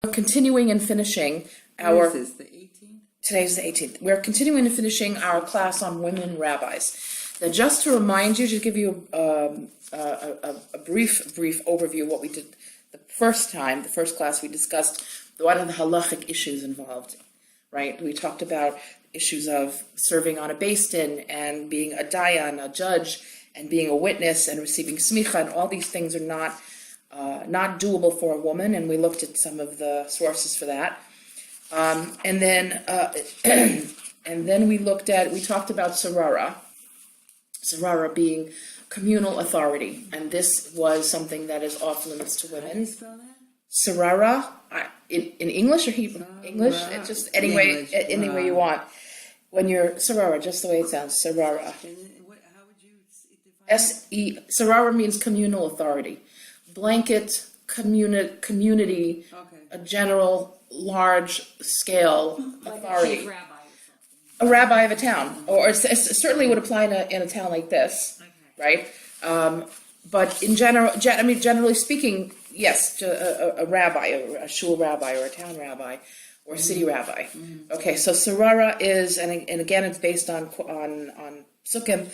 Continuing and finishing our. This is the 18th? Today's the 18th. We're continuing and finishing our class on women rabbis. Now, just to remind you, to give you a brief overview of what we did the first class, we discussed what are the halachic issues involved, right? We talked about issues of serving on a beis din and being a dayan, a judge, and being a witness and receiving smicha, and all these things are not doable for a woman, and we looked at some of the sources for that. And then we talked about Sarara being communal authority, and this was something that is off limits to women. How do you spell that? Sarara, in English or Hebrew? English? It's just any way you want. When you're Sarara, just the way it sounds, Sarara. How would you define Sarara means communal authority. Blanket, community, Okay. a general, large-scale authority. Like A rabbi of a town, or it certainly would apply in a town like this, right? But in generally speaking, yes, a rabbi, a shul rabbi, or a town rabbi, or a city rabbi. Okay, so Sarara is, and again, it's based on Sukkim,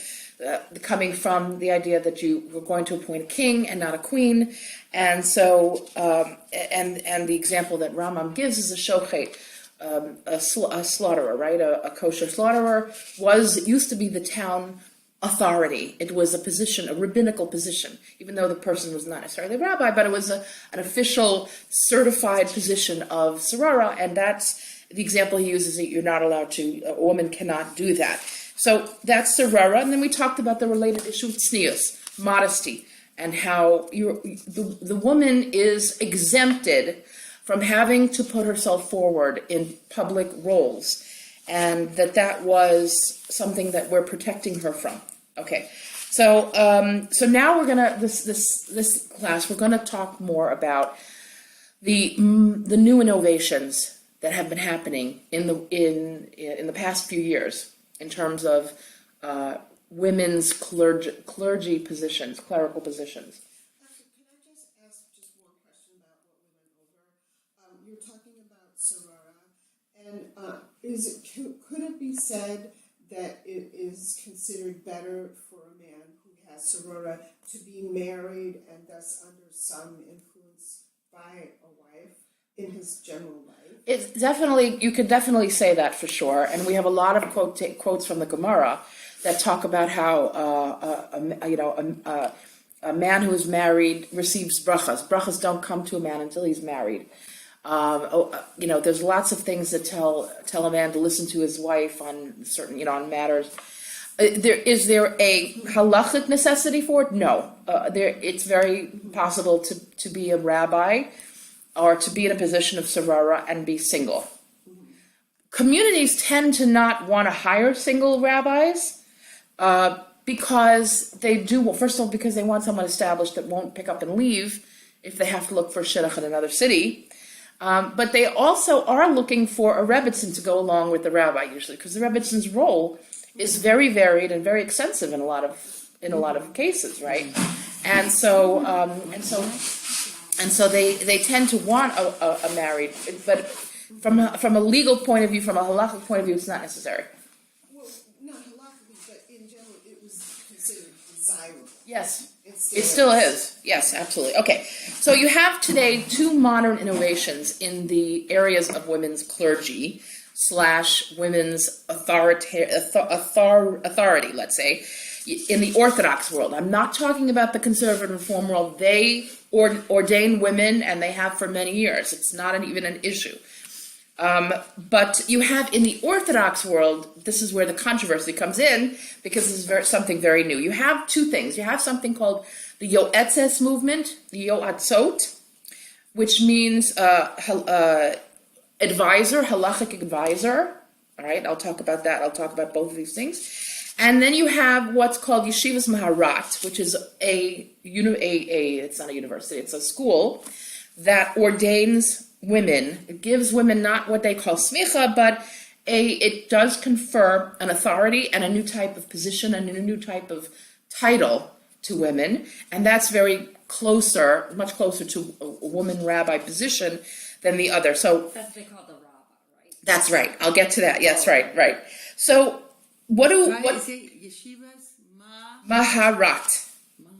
coming from the idea that you were going to appoint a king and not a queen, and so and the example that Rambam gives is a shochet. A slaughterer, right? A kosher slaughterer used to be the town authority. It was a position, a rabbinical position, even though the person was not necessarily a rabbi, but it was an official certified position of Sarara, and that's the example he uses, that you're not allowed to, a woman cannot do that. So that's Sarara, and then we talked about the related issue of tznius, modesty, and how the woman is exempted from having to put herself forward in public roles, and that was something that we're protecting her from. Okay, so now we're gonna this class we're gonna talk more about the new innovations that have been happening in the past few years in terms of women's clergy positions, clerical positions. You're talking about Sarara, and could it be said that it is considered better for a man who has Sarara to be married and thus under some influence by a wife in his general life? It's definitely, you could definitely say that for sure, and we have a lot of quotes from the Gemara that talk about how a man who is married receives brachas. Brachas don't come to a man until he's married. There's lots of things that tell a man to listen to his wife on certain, on matters. Is there a halachic necessity for it? No. It's very possible to be a rabbi or to be in a position of sarara and be single. Communities tend to not want to hire single rabbis because they do, well, first of all, because they want someone established that won't pick up and leave if they have to look for shidduch in another city. But they also are looking for a rebbitzin to go along with the rabbi usually, because the rebbitzin's role is very varied and very extensive in a lot of cases, right? And so they tend to want a married, but from a legal point of view, from a halachic point of view, it's not necessary. Well, not halachically, but in general, it was considered desirable. Yes. It still is. Yes, absolutely. Okay, so you have today two modern innovations in the areas of women's clergy / women's authority, let's say, in the Orthodox world. I'm not talking about the conservative reform world. They ordain women, and they have for many years. It's not even an issue. But you have in the Orthodox world, this is where the controversy comes in, because this is something very new. You have two things. You have something called the Yoatzot movement, the Yoatzot, which means advisor, halachic advisor. All right, I'll talk about that. I'll talk about both of these things. And then you have what's called Yeshivas Maharat, which is it's not a university, it's a school that ordains women. It gives women not what they call smicha, but it does confer an authority and a new type of position and a new type of title to women, and that's much closer to a woman rabbi position than the other. So That's they call the Rabbah, right? that's right. I'll get to that. Yes, right. So what do Right? what Is it yeshivas? Maharat? Okay.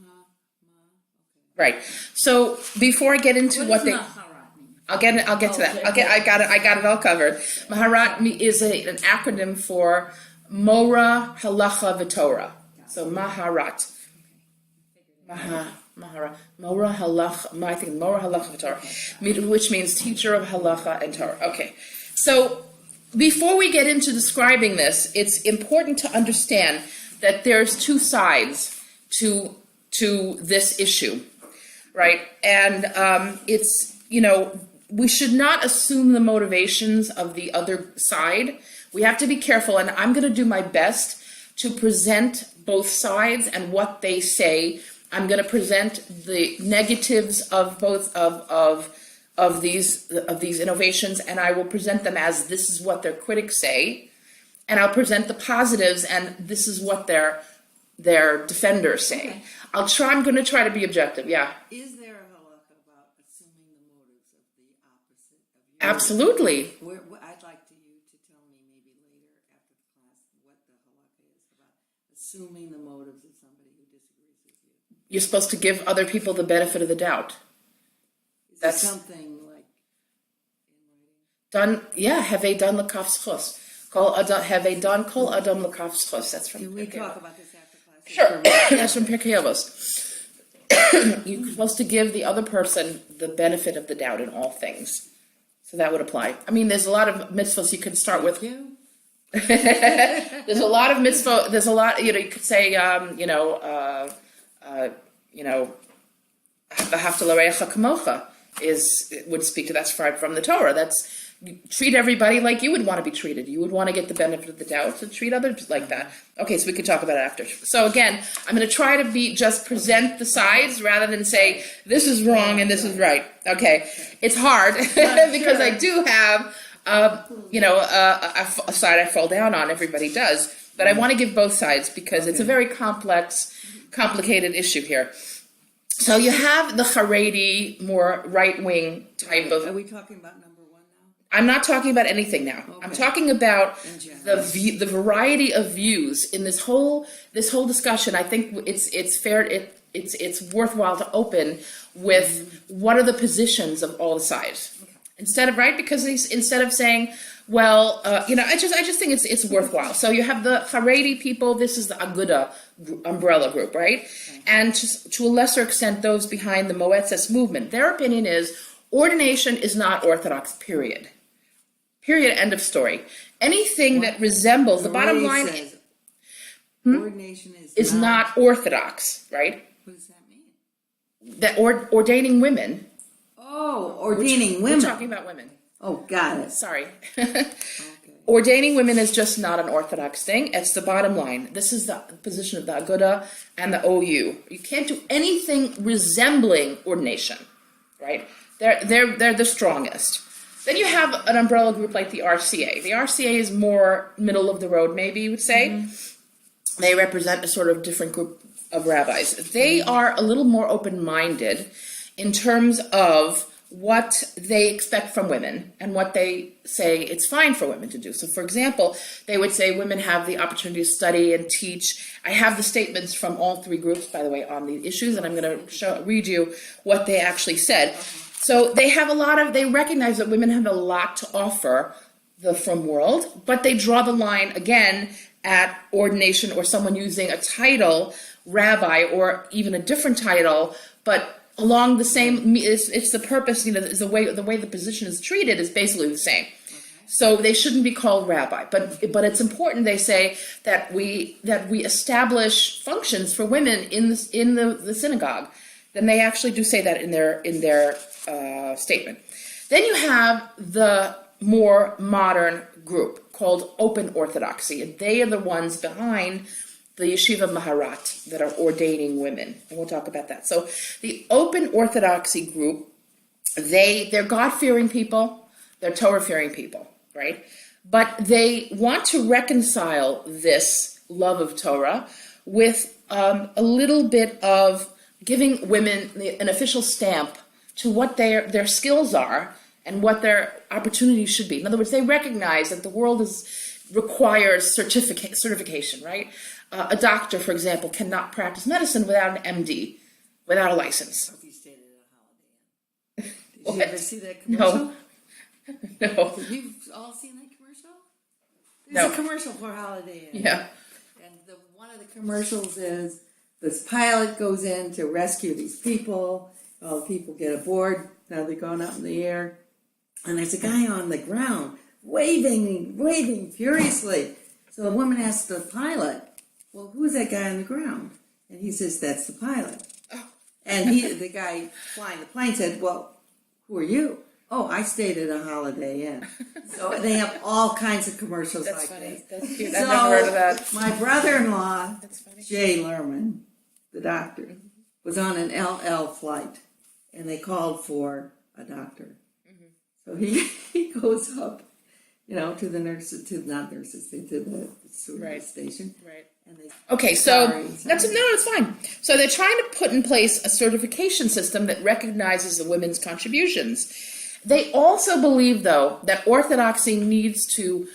Right. So before I get into what does they, Maharat mean? I'll get to that. Okay. I got it all covered. Maharat is an acronym for Mora Halacha V'Torah. So Maharat. Mahara, Mora Halacha, I think Mora Halacha V'Torah, which means teacher of Halacha and Torah. Okay, so before we get into describing this, it's important to understand that there's two sides to this issue, right? And it's, we should not assume the motivations of the other side. We have to be careful, and I'm going to do my best to present both sides and what they say. I'm going to present the negatives of both of these innovations, and I will present them as this is what their critics say, and I'll present the positives, and this is what their defenders say. Okay. I'm going to try to be objective. Yeah, Is there a halakha about assuming the motives of the opposite of you? absolutely. I'd like you to tell me maybe later after the class what the halakha is about assuming the motives of somebody who disagrees with you. You're supposed to give other people the benefit of the doubt. Is That's it something like done. Yeah, have they done l'kaf schos? Have they done kol adam l'kaf schos? That's from can we Pirkei talk Avos. about this after class? Sure, that's from Pirkei Avos. You're supposed to give the other person the benefit of the doubt in all things. So that would apply. I mean, there's a lot of mitzvahs you can start with. You? There's a lot of mitzvah. There's a lot. You could say, v'ahavta l'reacha kamocha would speak to that's from the Torah. That's treat everybody like you would want to be treated. You would want to get the benefit of the doubt, so treat others like that. Okay, so we could talk about it after. So again, I'm going to try to just present the sides rather than say this is wrong and this is right. Okay, it's hard because I do have a side I fall down on. Everybody does, but I want to give both sides because it's a very complicated issue here. So you have the Haredi, more right-wing type of. Are we talking about number one now? I'm not talking about anything now. Okay. I'm talking about In general. the variety of views in this whole discussion. I think it's fair. It's worthwhile to open with what are the positions of all the sides instead of instead of saying, well, I just think it's worthwhile. So you have the Haredi people. This is the Aguda umbrella group, right? Okay. And to a lesser extent, those behind the Moetzes movement. Their opinion is ordination is not Orthodox. Period. End of story. Anything that resembles the bottom line says ordination is not Orthodox, right? What does that mean? That ordaining women. Oh, ordaining women. We're talking about women. Oh, got it. Sorry. Okay. Ordaining women is just not an Orthodox thing. It's the bottom line. This is the position of the Aguda and the OU. You can't do anything resembling ordination, right? They're the strongest. Then you have an umbrella group like the RCA. The RCA is more middle of the road, maybe you would say. Mm-hmm. They represent a sort of different group of rabbis. They are a little more open-minded in terms of what they expect from women and what they say it's fine for women to do. So, for example, they would say women have the opportunity to study and teach. I have the statements from all three groups, by the way, on these issues, and I'm going to read you what they actually said. So they recognize that women have a lot to offer the frum world, but they draw the line again at ordination or someone using a title, rabbi, or even a different title, but along the same, it's the purpose, the way the position is treated is basically the same. Okay. So they shouldn't be called rabbi, but it's important, they say, that we establish functions for women in the synagogue. Then they actually do say that in their statement. Then you have the more modern group called Open Orthodoxy, and they are the ones behind the Yeshiva Maharat that are ordaining women, and we'll talk about that. So the Open Orthodoxy group, they're God-fearing people, they're Torah-fearing people, right? But they want to reconcile this love of Torah with a little bit of giving women an official stamp to what their skills are and what their opportunities should be. In other words, they recognize that the world requires certification, right? A doctor, for example, cannot practice medicine without an MD, without a license. If you stayed at a Holiday Inn. Did you What? ever see that commercial? No. You've all seen that commercial? No. There's a commercial for Holiday Inn. Yeah. And one of the commercials is this pilot goes in to rescue these people. All the people get aboard. Now they're going up in the air. And there's a guy on the ground waving furiously. So the woman asks the pilot, well, who is that guy on the ground? And he says, that's the pilot. Oh. And the guy flying the plane said, well, who are you? Oh, I stayed at a Holiday Inn. So they have all kinds of commercials That's like funny. this. That's cute. So I've never heard of that. my brother-in-law, That's funny. Jay Lerman, the doctor, was on an LL flight, and they called for a doctor. So he goes up, to the nurses, to the stewardess station. Right. And they, Okay, so Sorry. it's fine. So they're trying to put in place a certification system that recognizes the women's contributions. They also believe, though, that orthodoxy needs to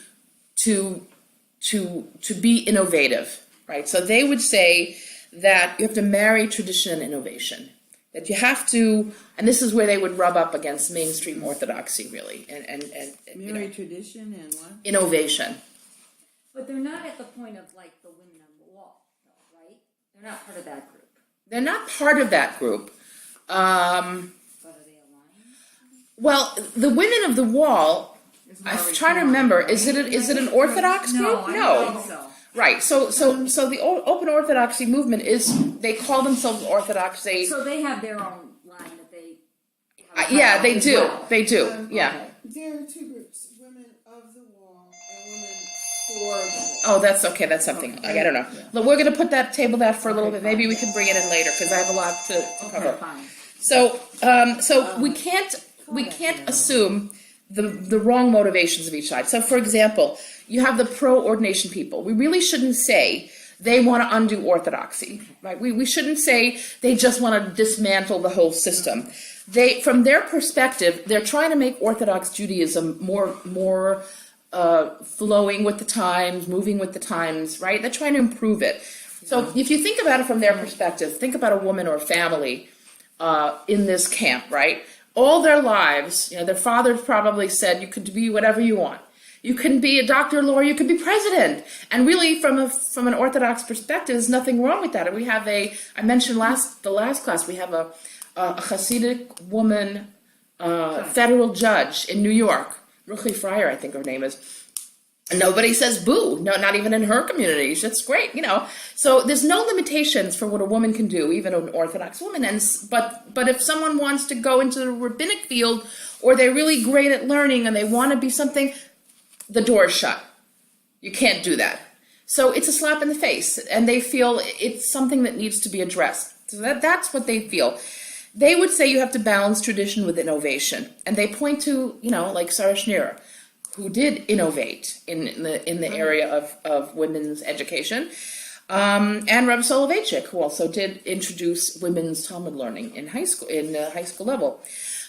be innovative, right? So they would say that you have to marry tradition and innovation. That you have to, and this is where they would rub up against mainstream orthodoxy, really, and marry tradition and what? innovation. But they're not at the point of like the women on the wall, though, right? They're not part of that group. They're not part of that group. But are they aligned? Well, the Women of the Wall, I'm trying to remember, is it an Orthodox group? I don't think so. Right. So the Open Orthodoxy movement they call themselves Orthodox. So they have their own line that they. Yeah, they as do. well. They do. Yeah. There are two groups, women of the wall and women for the wall. Oh, that's okay. That's something. I don't know. Look, we're going to put that table that for a little bit. Maybe we can bring it in later because I have a lot to cover. Okay, fine. So we can't assume the wrong motivations of each side. So, for example, you have the pro-ordination people. We really shouldn't say they want to undo orthodoxy, right? We shouldn't say they just want to dismantle the whole system. From their perspective, they're trying to make Orthodox Judaism more flowing with the times, moving with the times, right? They're trying to improve it. So if you think about it from their perspective, think about a woman or a family in this camp, right? All their lives, their fathers probably said, you could be whatever you want. You can be a doctor, lawyer, you could be president. And really, from an Orthodox perspective, there's nothing wrong with that. And we have I mentioned the last class, we have a Hasidic woman federal judge in New York, Ruchi Fryer, I think her name is. And nobody says boo, no, not even in her community. That's great, So there's no limitations for what a woman can do, even an Orthodox woman. But if someone wants to go into the rabbinic field, or they're really great at learning and they want to be something, the door is shut. You can't do that. So it's a slap in the face, and they feel it's something that needs to be addressed. So that's what they feel. They would say you have to balance tradition with innovation, and they point to like Sarah Schneer, who did innovate in the area of women's education, and Reb Soloveitchik, who also did introduce women's Talmud learning in high school level.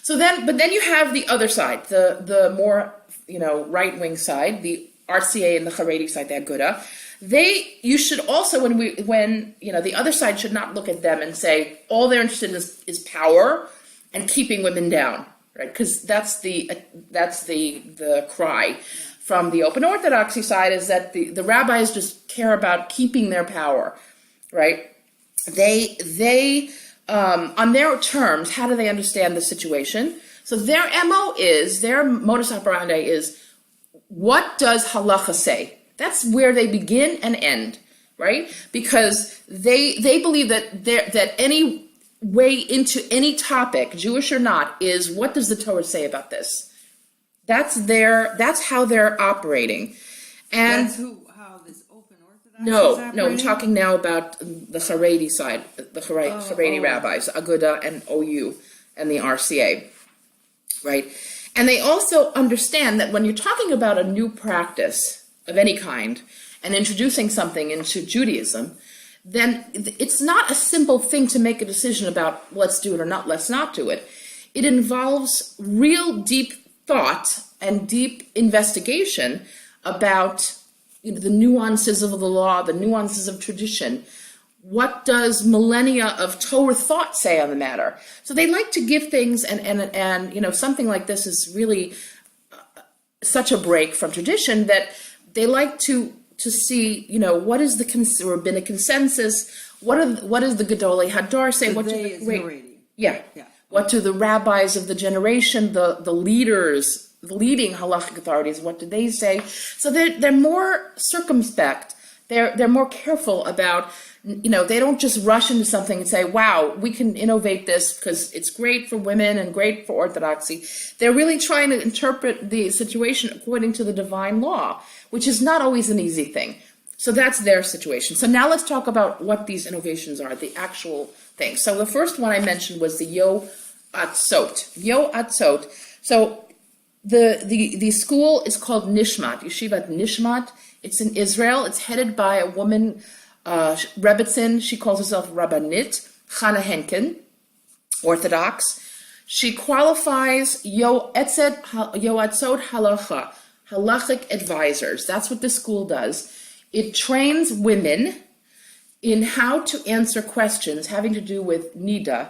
But then you have the other side, the more right wing side, the RCA and the Haredi side, the Aguda. You should also, when the other side should not look at them and say all they're interested in is power and keeping women down. Right, because that's the cry from the Open Orthodoxy side, is that the rabbis just care about keeping their power, right? They on their terms, how do they understand the situation? So their their modus operandi is, what does halacha say? That's where they begin and end, right? Because they believe that any way into any topic, Jewish or not, is what does the Torah say about this? That's how they're operating. And that's how this Open Orthodox is no, operating? I'm talking now about the Haredi side, the Haredi rabbis, Aguda and OU and the RCA, right? And they also understand that when you're talking about a new practice of any kind and introducing something into Judaism, then it's not a simple thing to make a decision about let's do it or not, let's not do it. It involves real deep thought and deep investigation about the nuances of the law, the nuances of tradition. What does millennia of Torah thought say on the matter? So they like to give things, and something like this is really such a break from tradition that they like to see, what is the rabbinic consensus? What is the Gedolei Hadar say? What do What do the rabbis of the generation, the leaders, the leading halachic authorities, what do they say? So they're more circumspect. They're more careful about, they don't just rush into something and say, wow, we can innovate this because it's great for women and great for orthodoxy. They're really trying to interpret the situation according to the divine law, which is not always an easy thing. So that's their situation. So now let's talk about what these innovations are, the actual thing. So the first one I mentioned was the Yoatzot. Yoatzot. So the school is called Nishmat, Yeshivat Nishmat. It's in Israel. It's headed by a woman, Rebbitzin. She calls herself Rabbanit, Chana Henkin, Orthodox. She qualifies Yoatzot Halacha, halachic advisors. That's what the school does. It trains women in how to answer questions having to do with Nida,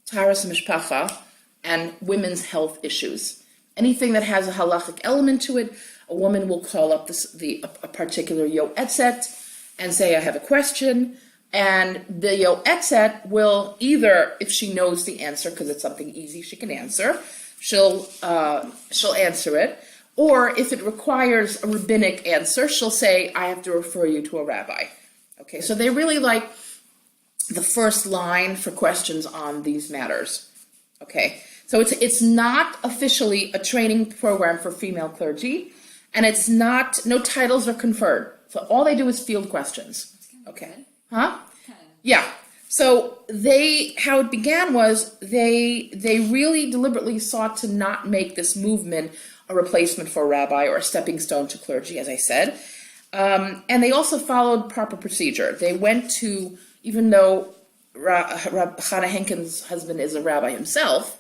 Taras Mishpacha, and women's health issues. Anything that has a halachic element to it, a woman will call up a particular Yoatzot and say, I have a question. And the Yoatzot will either, if she knows the answer, because it's something easy she can answer, she'll answer it. Or if it requires a rabbinic answer, she'll say, I have to refer you to a rabbi. Okay, so they really like the first line for questions on these matters. Okay, so it's not officially a training program for female clergy, and it's not, no titles are conferred. So all they do is field questions. Okay, huh? Yeah. So how it began was they really deliberately sought to not make this movement a replacement for a rabbi or a stepping stone to clergy, as I said. And they also followed proper procedure. They went to, even though Chana Henkin's husband is a rabbi himself,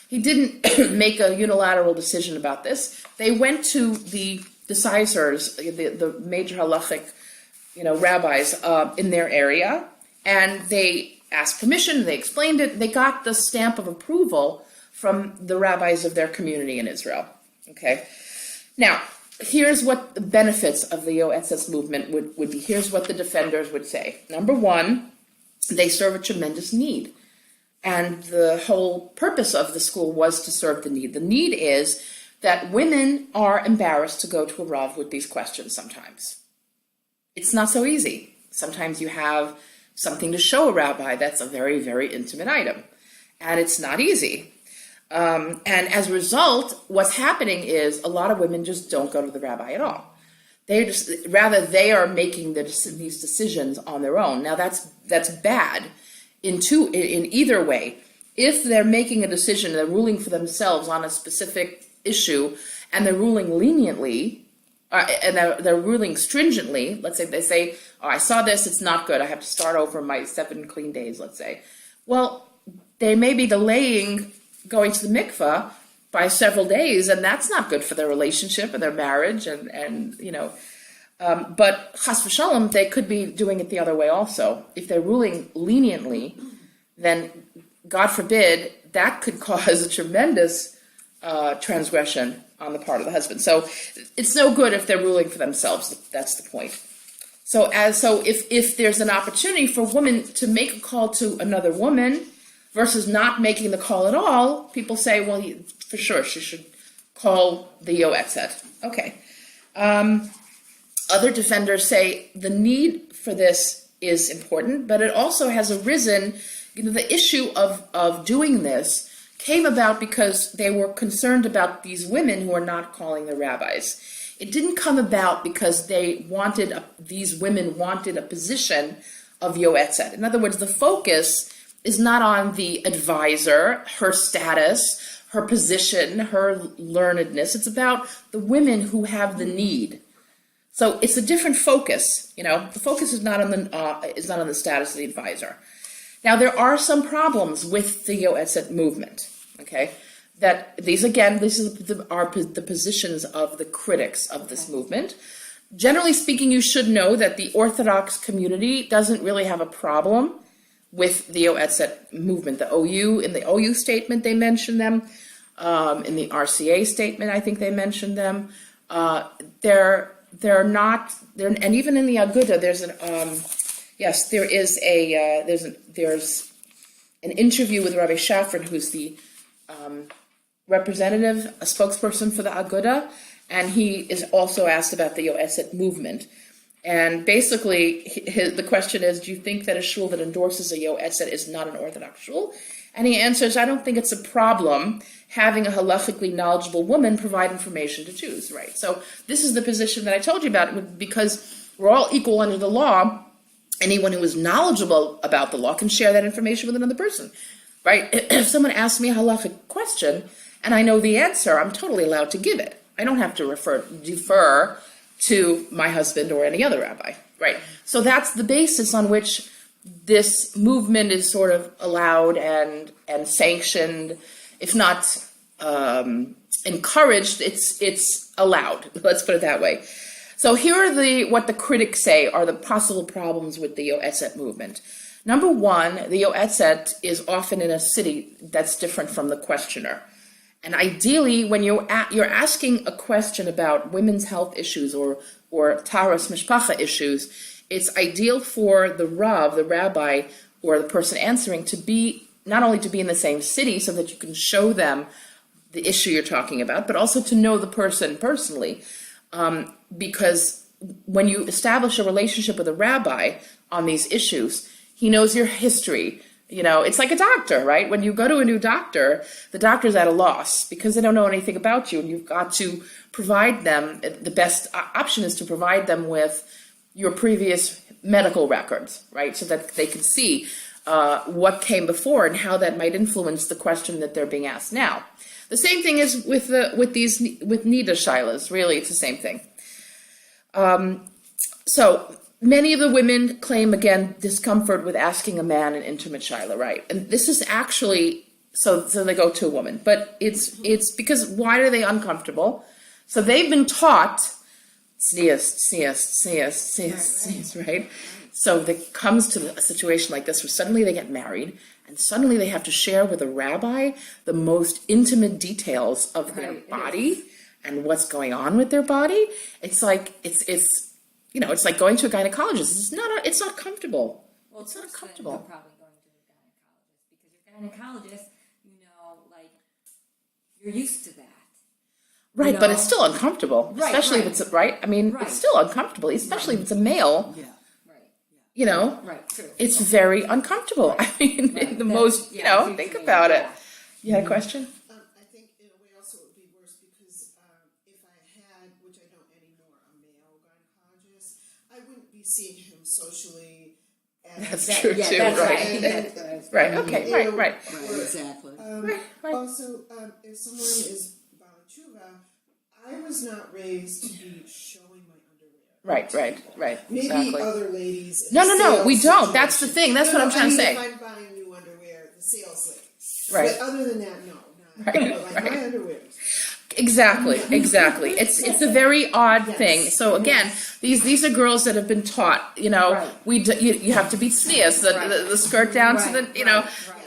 he didn't make a unilateral decision about this. They went to the decisors, the major halachic, rabbis in their area, and they asked permission, they explained it, they got the stamp of approval from the rabbis of their community in Israel. Okay, now here's what the benefits of the Yoatzot movement would be. Here's what the defenders would say. Number one, they serve a tremendous need. And the whole purpose of the school was to serve the need. The need is that women are embarrassed to go to a Rav with these questions sometimes. It's not so easy. Sometimes you have something to show a rabbi that's a very, very intimate item. And it's not easy. And as a result, what's happening is a lot of women just don't go to the rabbi at all. They are making these decisions on their own. Now that's bad in either way. If they're making a decision, they're ruling for themselves on a specific issue, and they're ruling leniently, and they're ruling stringently. Let's say they say, "Oh, I saw this; it's not good. I have to start over my 7 clean days." Let's say, well, they may be delaying going to the mikvah by several days, and that's not good for their relationship and their marriage, but chas v'shalom, they could be doing it the other way also. If they're ruling leniently, then God forbid, that could cause a tremendous transgression on the part of the husband. So it's no good if they're ruling for themselves. That's the point. So if there's an opportunity for a woman to make a call to another woman versus not making the call at all, people say, well, for sure, she should call the Yoatzot. Okay. Other defenders say the need for this is important, but it also has arisen, the issue of doing this came about because they were concerned about these women who are not calling the rabbis. It didn't come about because these women wanted a position of Yoatzot. In other words, the focus is not on the advisor, her status, her position, her learnedness. It's about the women who have the need. So it's a different focus. The focus is not on the status of the advisor. Now there are some problems with the Yoatzot movement. Okay, that these are the positions of the critics of this movement. Generally speaking, you should know that the Orthodox community doesn't really have a problem with the Yoatzot movement. The OU, in the OU statement, they mention them. In the RCA statement, I think they mentioned them. They're not, and even in the Aguda, there's an interview with Rabbi Shafran, who's the representative, a spokesperson for the Aguda, and he is also asked about the Yoatzot movement. And basically, the question is, do you think that a shul that endorses a Yoatzot is not an Orthodox shul? And he answers, I don't think it's a problem having a halachically knowledgeable woman provide information to Jews, right? So this is the position that I told you about, because we're all equal under the law. Anyone who is knowledgeable about the law can share that information with another person, right? If someone asks me a halachic question and I know the answer, I'm totally allowed to give it. I don't have to defer to my husband or any other rabbi, right? So that's the basis on which this movement is sort of allowed and sanctioned, if not encouraged, it's allowed. Let's put it that way. So here are what the critics say are the possible problems with the Yoatzot movement. Number one, the Yoatzot is often in a city that's different from the questioner. And ideally, when you're asking a question about women's health issues or taras mishpacha issues, it's ideal for the Rav, the rabbi, or the person answering to be, not only to be in the same city so that you can show them the issue you're talking about, but also to know the person personally. Because when you establish a relationship with a rabbi on these issues, he knows your history. You know, it's like a doctor, right? When you go to a new doctor, the doctor's at a loss because they don't know anything about you, and you've got to provide them, the best option is to provide them with your previous medical records, right? So that they can see what came before and how that might influence the question that they're being asked now. The same thing is with Nida Shilas, really, it's the same thing. So many of the women claim, again, discomfort with asking a man an intimate shaila, right? And this is actually, so they go to a woman, but it's because, why are they uncomfortable? So they've been taught, sneeze, right? So it comes to a situation like this where suddenly they get married and suddenly they have to share with a rabbi the most intimate details of their body and what's going on with their body. It's like, it's like going to a gynecologist. It's not comfortable. Well, it's not comfortable. You're probably going to a gynecologist because your gynecologist, you're used to that. Right, but it's still uncomfortable, especially if it's right. I mean, Right. it's still uncomfortable, especially if it's a male. Yeah. Right, true. It's very uncomfortable. I mean, think about it. You had a question? I think in a way also it would be worse because if I had, which I don't anymore, a male gynecologist, I wouldn't be seeing him socially. That's true too, That's right? right. Right. Okay. Right. Exactly. Right. Also, if someone is Bala Tshuva, I was not raised to be showing my underwear. Right. Maybe Exactly. other ladies. in No, a we sales don't. That's the situation. thing. That's what I'm trying to say. If I'm buying new underwear, the sales lady. Right. But other than that, no. Right. My underwear. Exactly. It's a very odd thing. So again, these are girls that have been taught, you have to be tznius, the skirt down to the,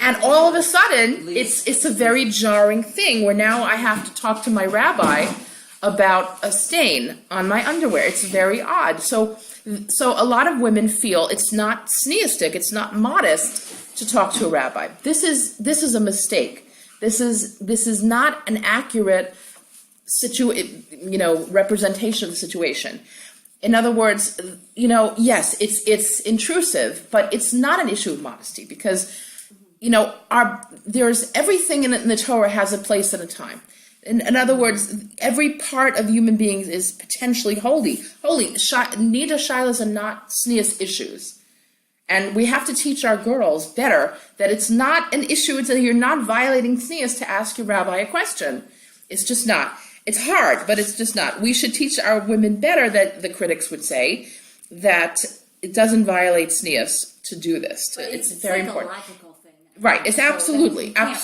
and all of a sudden it's a very jarring thing where now I have to talk to my rabbi about a stain on my underwear. It's very odd. So a lot of women feel it's not tzniustic, it's not modest to talk to a rabbi. This is a mistake. This is not an accurate representation of the situation. In other words, yes, it's intrusive, but it's not an issue of modesty because, there's everything in the Torah has a place and a time. In other words, every part of human beings is potentially holy. Nida shilas are not tznius issues. And we have to teach our girls better that it's not an issue until you're not violating tznius to ask your rabbi a question. It's just not. It's hard, but it's just not. We should teach our women better, that the critics would say, that it doesn't violate tznius to do this. It's very important. Psychological thing. Right. It's So absolutely. you can't-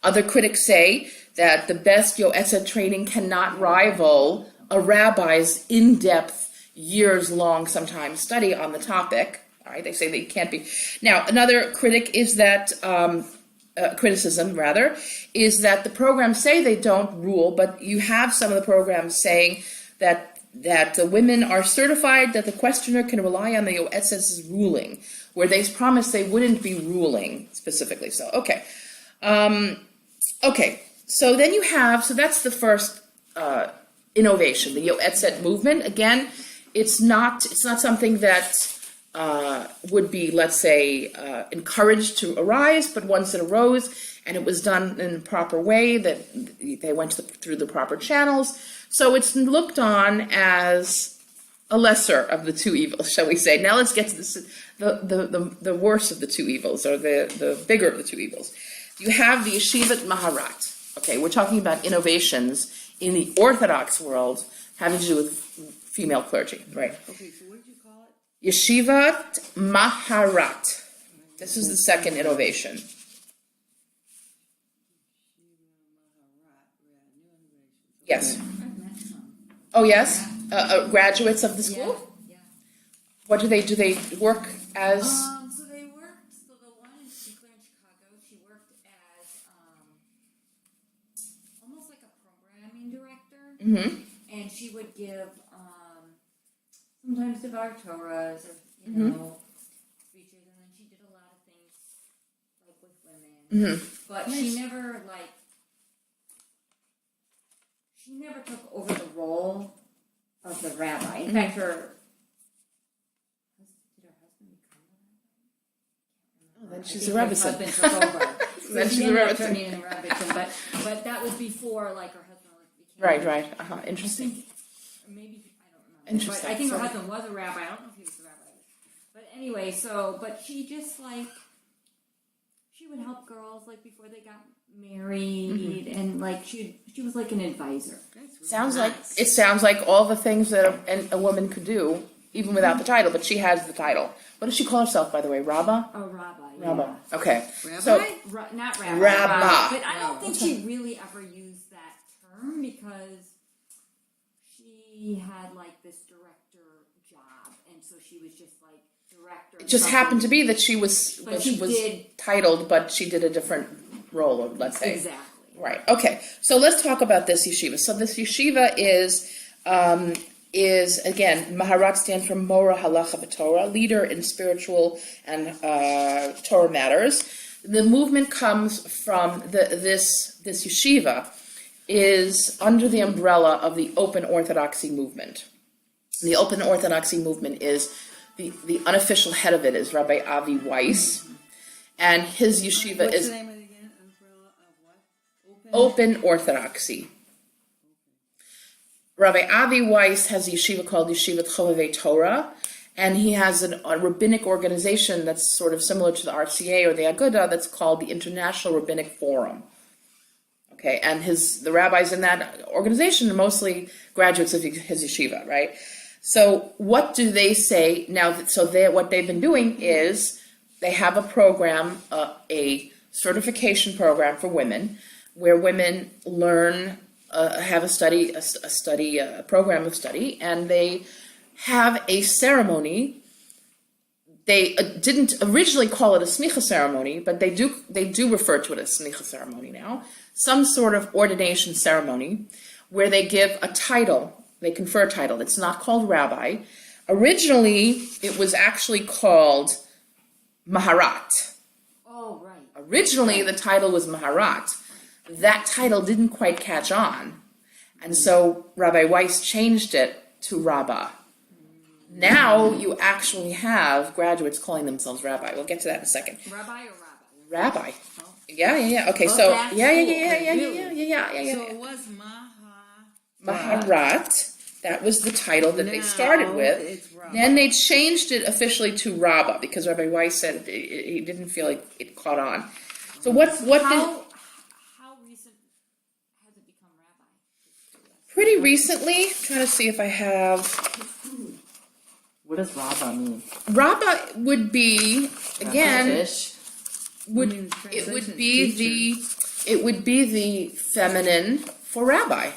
Other critics say that the best Yoatzot training cannot rival a rabbi's in-depth, years-long, sometimes, study on the topic. All right, they say they can't be. Now, another critic is that, criticism rather, is that the programs say they don't rule, but you have some of the programs saying that the women are certified that the questioner can rely on the Yoatzot's ruling, where they promised they wouldn't be ruling specifically. So, okay. Okay, so then you have, so that's the first innovation, the Yoatzot movement. Again, it's not something that would be, let's say, encouraged to arise, but once it arose and it was done in a proper way, that they went through the proper channels, so it's looked on as a lesser of the two evils, shall we say. Now let's get to the worst of the two evils, or the bigger of the two evils. You have the Yeshivat Maharat. Okay, we're talking about innovations in the Orthodox world having to do with female clergy, right? Okay, so what did you call it? Yeshivat Maharat. This is the second innovation. Yes. Oh, yes? Graduates of the school? Yeah. What do they work as? So they worked, so the one in particular in Chicago, she worked as almost like a programming director. Mm-hmm. And she would give sometimes devour Torahs or, you Mm-hmm. know, speeches, and then she did a lot of things like with women. Mm-hmm. But she never took over the role of the rabbi. In fact, did her husband become a rabbi? Then she's a Rabbison. Her husband took over. Then So she's she a ended up Rabbison. turning into a Rabbison, but that was before, like, her husband became. Right. Interesting. Maybe, I don't remember. Interesting. But I think her Sorry. husband was a rabbi. I don't know if he was a rabbi. But anyway, but she just, like, she would help girls, like, before they got married, and, like, she was like an advisor. Sounds like all the things that a woman could do, even without the title, but she has the title. What does she call herself, by the way? Rabbah? A rabbi. Rabbah. Yeah. Okay. Rabbi? So, Not rabbi. Rabbah. But I don't think she really ever used that term because she had, like, this director job, and so she was just, like, director. it just happened to be that she was titled, but she did a different role, let's say. Exactly. Right. Okay. So let's talk about this yeshiva. So this yeshiva is again, Maharat stands for Mora Halacha B'Torah, leader in spiritual and Torah matters. The movement comes from this yeshiva is under the umbrella of the Open Orthodoxy movement. The Open Orthodoxy movement is the unofficial head of it is Rabbi Avi Weiss, and his yeshiva What's is the name of it again? Umbrella of what? Open Orthodoxy. Rabbi Avi Weiss has a yeshiva called Yeshivat Chovevei Torah, and he has a rabbinic organization that's sort of similar to the RCA or the Agudah that's called the International Rabbinic Forum. Okay, and the rabbis in that organization are mostly graduates of his yeshiva, right? So what do they say now? What they've been doing is they have a program, a certification program for women, where women learn, have a program of study, and they have a ceremony. They didn't originally call it a smicha ceremony, but they do refer to it as smicha ceremony now. Some sort of ordination ceremony where they give a title, they confer a title. It's not called rabbi. Originally, it was actually called Maharat. Oh, right. Originally, the title was Maharat. That title didn't quite catch on, and so Rabbi Weiss changed it to Rabbah. Now you actually have graduates calling themselves rabbi. We'll get to that in a second. Rabbi or rabbi? Rabbi. Yeah. Okay, Oh, so that's yeah. So it was Maharat. That was the title that they started with. It's Rabbah. Then they changed it officially to Rabbah because Rabbi Weiss said he didn't feel like it caught on. So what did? How recent has it become rabbi? Pretty recently, I'm trying to see if I have. What does Rabbah mean? Rabbah would be again. Fish? It would be It would be the feminine for rabbi.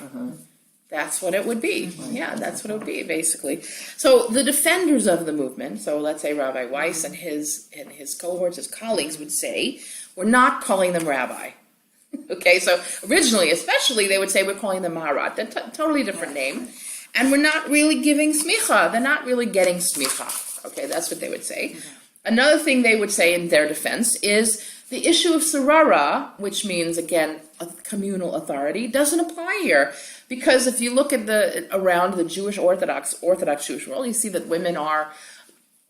That's what it would be. Yeah, that's what it would be, basically. So the defenders of the movement, so let's say Rabbi Weiss and his cohorts, his colleagues would say, we're not calling them rabbi. Okay, so originally, especially, they would say we're calling them maharat. They're totally different name. And we're not really giving smicha. They're not really getting smicha. Okay, that's what they would say. Another thing they would say in their defense is the issue of sarara, which means, again, a communal authority, doesn't apply here. Because if you look at around the Jewish Orthodox Jewish world, you see that women are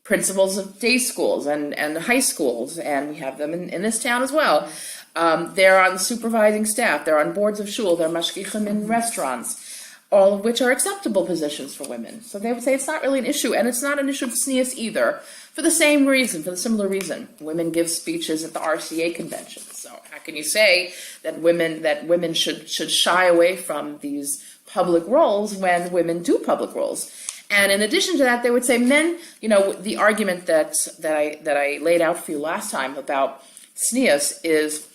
principals of day schools and high schools, and we have them in this town as well. They're on supervising staff, they're on boards of shul, they're mashgichim in restaurants, all of which are acceptable positions for women. So they would say it's not really an issue, and it's not an issue of tznius either, for the same reason, for the similar reason. Women give speeches at the RCA convention. So how can you say that women should shy away from these public roles when women do public roles? And in addition to that, they would say men, the argument that I laid out for you last time about tznius is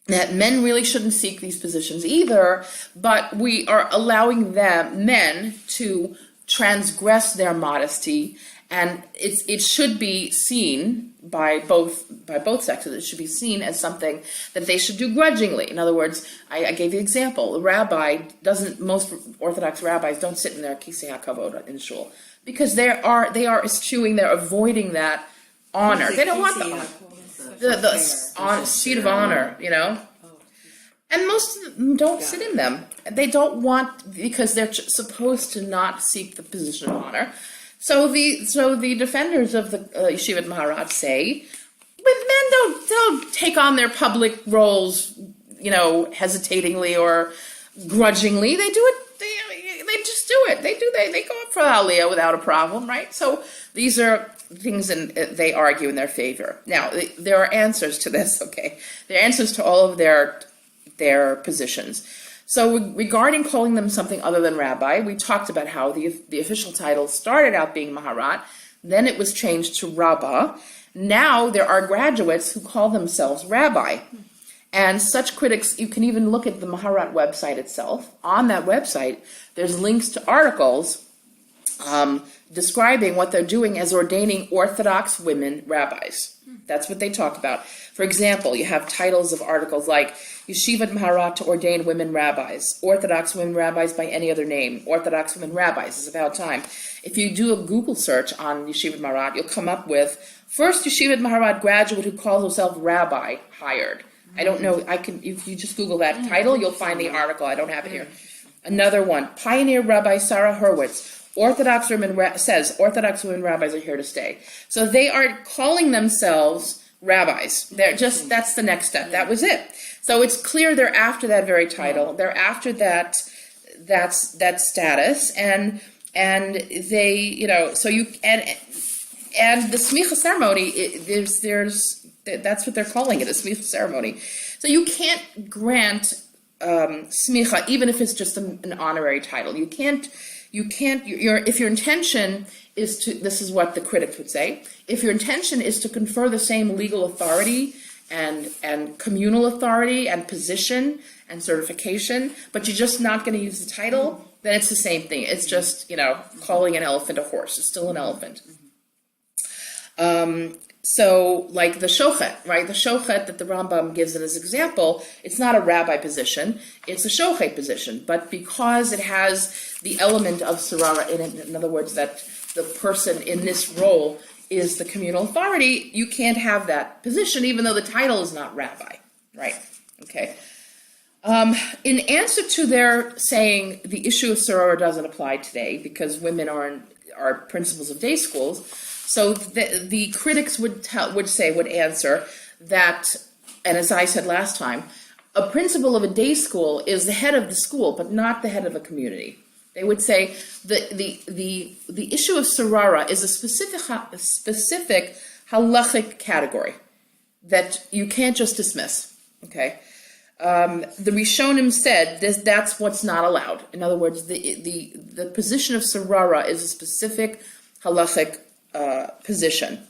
that men really shouldn't seek these positions either, but we are allowing men to transgress their modesty, and it should be seen by both sexes. It should be seen as something that they should do grudgingly. In other words, I gave the example. Most Orthodox rabbis don't sit in their kisei hakavod in shul because they are eschewing, they're avoiding that honor. They don't want the honor. The seat of honor, And most of them don't sit in them. They don't want, because they're supposed to not seek the position of honor. So the defenders of the Yeshivat Maharat say, but men don't take on their public roles, hesitatingly or grudgingly. They do it. They just do it. They go up for Aliyah without a problem, right? So these are things they argue in their favor. Now there are answers to this. Okay, there are answers to all of their positions. So regarding calling them something other than rabbi, we talked about how the official title started out being Maharat, then it was changed to Rabbah. Now there are graduates who call themselves rabbi. And such critics, you can even look at the Maharat website itself. On that website, there's links to articles describing what they're doing as ordaining Orthodox women rabbis. That's what they talk about. For example, you have titles of articles like Yeshivat Maharat to ordain women rabbis, Orthodox women rabbis by any other name, Orthodox women rabbis, it's about time. If you do a Google search on Yeshivat Maharat, you'll come up with first Yeshivat Maharat graduate who calls herself rabbi hired. I don't know, if you just Google that title, you'll find the article. I don't have it here. Another one, Pioneer Rabbi Sarah Hurwitz, Orthodox women rabbis are here to stay. So they are calling themselves rabbis. That's the next step. That was it. So it's clear they're after that very title. They're after that status, and they, so you and the smicha ceremony. That's what they're calling it, a smicha ceremony. So you can't grant smicha even if it's just an honorary title. You can't. If your intention is to, this is what the critics would say, if your intention is to confer the same legal authority and communal authority and position and certification, but you're just not going to use the title, then it's the same thing. It's just, calling an elephant a horse. It's still an elephant. So, like the shochet, right? The shochet that the Rambam gives it as example, it's not a rabbi position, it's a shochet position. But because it has the element of sarara in it, in other words, that the person in this role is the communal authority, you can't have that position, even though the title is not rabbi, right? Okay. In answer to their saying the issue of sarara doesn't apply today because women are principals of day schools, so the critics would answer that, and as I said last time, a principal of a day school is the head of the school, but not the head of a community. They would say the issue of sarara is a specific halachic category that you can't just dismiss. Okay, the Rishonim said that's what's not allowed. In other words, the position of sarara is a specific halachic position.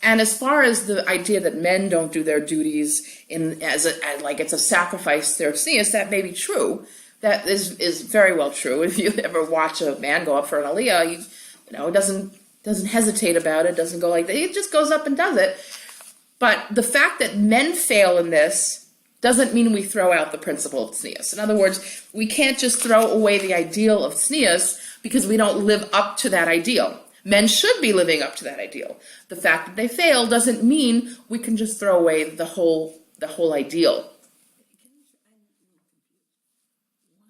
And as far as the idea that men don't do their duties like it's a sacrifice to their tznius, that may be true. That is very well true. If you ever watch a man go up for an aliyah, he doesn't hesitate about it, doesn't go like that. He just goes up and does it. But the fact that men fail in this doesn't mean we throw out the principle of tznius. In other words, we can't just throw away the ideal of tznius because we don't live up to that ideal. Men should be living up to that ideal. The fact that they fail doesn't mean we can just throw away the whole ideal.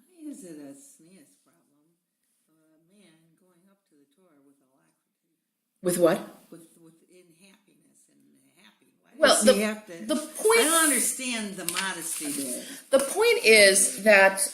Why is it a tznius problem for a man going up to the Torah with alacrity? With what? In happiness and happy. Why Well, does he have to? the point- I don't understand the modesty there. The point is that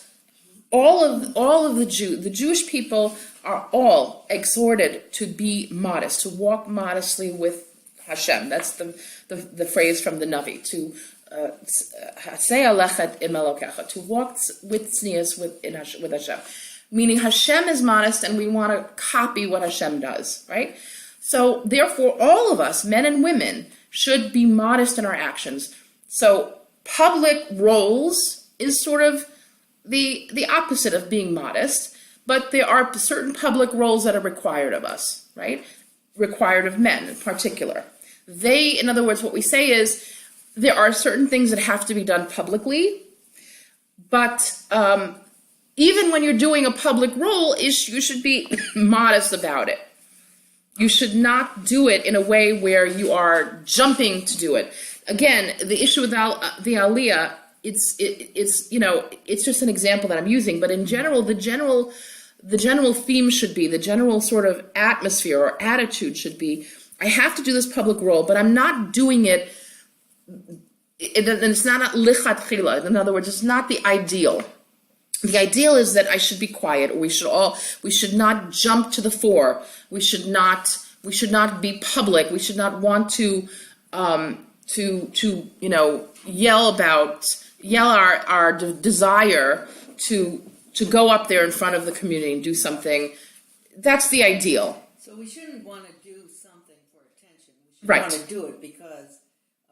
all of the Jewish people are all exhorted to be modest, to walk modestly with Hashem. That's the phrase from the Navi, to Hasei alechet im Elokecha, to walk with tznius with Hashem. Meaning Hashem is modest and we want to copy what Hashem does, right? So therefore all of us, men and women, should be modest in our actions. So public roles is sort of the opposite of being modest, but there are certain public roles that are required of us, right? Required of men in particular. In other words, what we say is there are certain things that have to be done publicly, but even when you're doing a public role, you should be modest about it. You should not do it in a way where you are jumping to do it. Again, the issue with the aliyah, it's just an example that I'm using, but in general, the general theme should be, the general sort of atmosphere or attitude should be, I have to do this public role, but I'm not doing it, and it's not lichatchila. In other words, it's not the ideal. The ideal is that I should be quiet, or we should not jump to the fore. We should not be public. We should not want to yell our desire to go up there in front of the community and do something. That's the ideal. So we shouldn't want to do something for attention. We should Right. want to do it because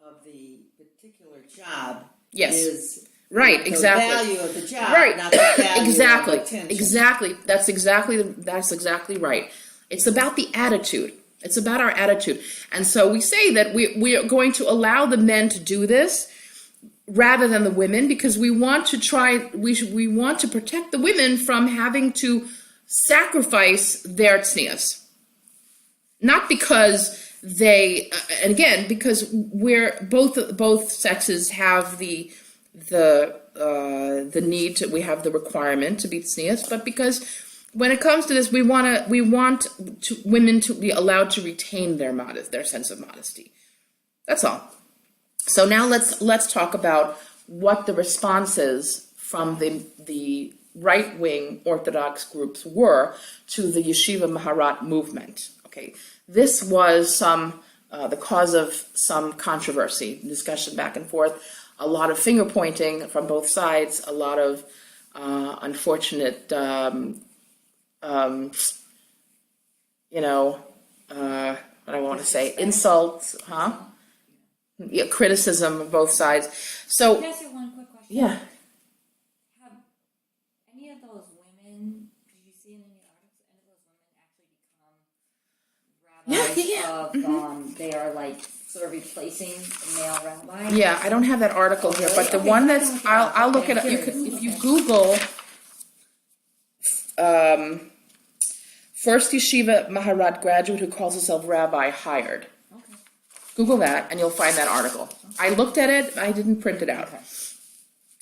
of the particular job. Yes. Is Right, exactly. The value of the job, Right. not the value Exactly. of attention. Exactly. That's exactly right. It's about the attitude. It's about our attitude. And so we say that we are going to allow the men to do this rather than the women, because we want to protect the women from having to sacrifice their tznius. Not because because we're both sexes have the need to, we have the requirement to be tznius, but because when it comes to this, we want women to be allowed to retain their sense of modesty. That's all. So now let's talk about what the responses from the right-wing Orthodox groups were to the Yeshiva Maharat movement. Okay, this was the cause of some controversy, discussion back and forth, a lot of finger pointing from both sides, a lot of unfortunate, what I want to say, insults, Yeah, criticism of both sides. So, Can I ask you one quick question? yeah. Have any of those women, did you see in any articles, any of those women actually become rabbis they are like sort of replacing the male rabbi? Yeah, I don't have that article here, but the one that's, I'll look it up. If you Google first Yeshiva Maharat graduate who calls himself rabbi hired. Okay. Google that and you'll find that article. I looked at it, I didn't print it out. Okay.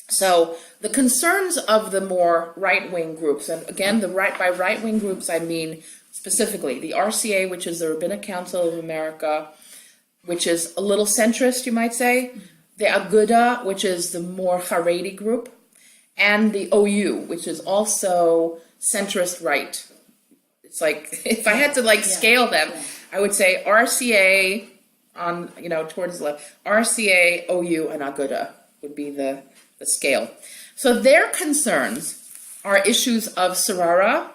So the concerns of the more right-wing groups, and again, by right-wing groups I mean specifically the RCA, which is the Rabbinic Council of America, which is a little centrist, you might say, the Aguda, which is the more Haredi group, and the OU, which is also centrist right. It's like, if I had to scale them, I would say RCA on, towards the left, RCA, OU, and Aguda would be the scale. So their concerns are issues of Sarara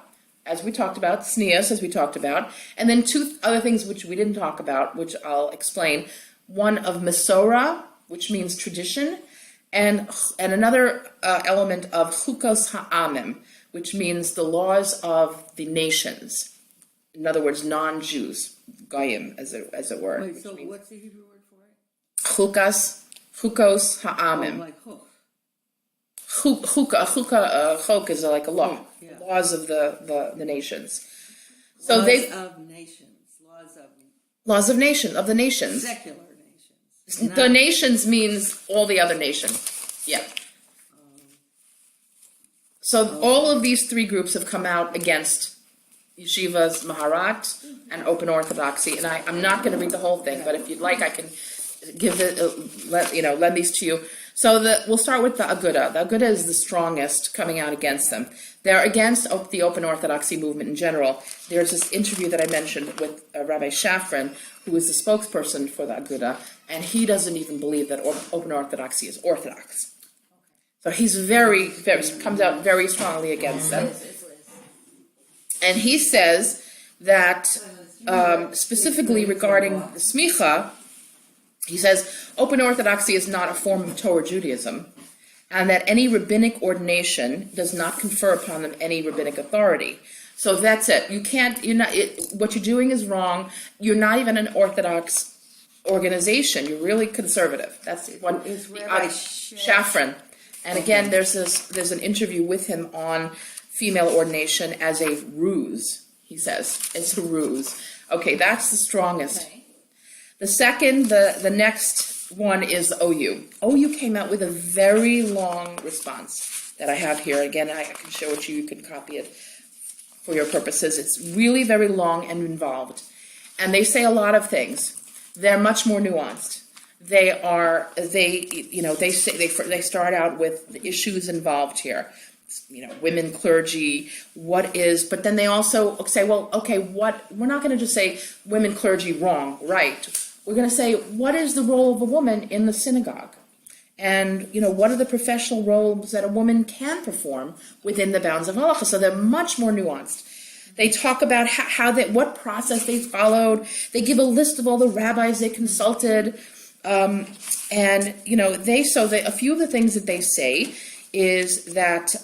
as we talked about, sneas, as we talked about, and then two other things which we didn't talk about, which I'll explain. One of Masorah, which means tradition, and another element of chukos ha'amim, which means the laws of the nations. In other words, non-Jews, goyim, as it were. Wait, so what's the Hebrew word for it? Chukos ha'amim. Like hook. Chuk is like a law, Yeah. laws of the nations. So Laws they of nations. laws of the nations. Secular nations. The nations means all the other nations. Yeah. So all of these three groups have come out against yeshivas, Maharat, and open orthodoxy. And I'm not going to read the whole thing, but if you'd like, I can give it, lend these to you. So we'll start with the Aguda. The Aguda is the strongest, coming out against them. They're against the open orthodoxy movement in general. There's this interview that I mentioned with Rabbi Shafran, who is the spokesperson for the Aguda, and he doesn't even believe that open orthodoxy is orthodox. So he's comes out very strongly against them. And he says that specifically regarding the smicha, he says open orthodoxy is not a form of Torah Judaism, and that any rabbinic ordination does not confer upon them any rabbinic authority. So that's it. What you're doing is wrong. You're not even an Orthodox organization. You're really conservative. That's what Is Rabbi Shafran. And again, there's an interview with him on female ordination as a ruse. He says it's a ruse. Okay, that's the strongest. Okay. The second, the next one is the OU. OU came out with a very long response that I have here. Again, I can show it to you. You can copy it for your purposes. It's really very long and involved. And they say a lot of things. They're much more nuanced. They start out with the issues involved here. Women clergy, but then they also say, well, okay, we're not going to just say women clergy wrong, right? We're going to say, what is the role of a woman in the synagogue? And, what are the professional roles that a woman can perform within the bounds of halacha? So they're much more nuanced. They talk about what process they followed. They give a list of all the rabbis they consulted. A few of the things that they say is that,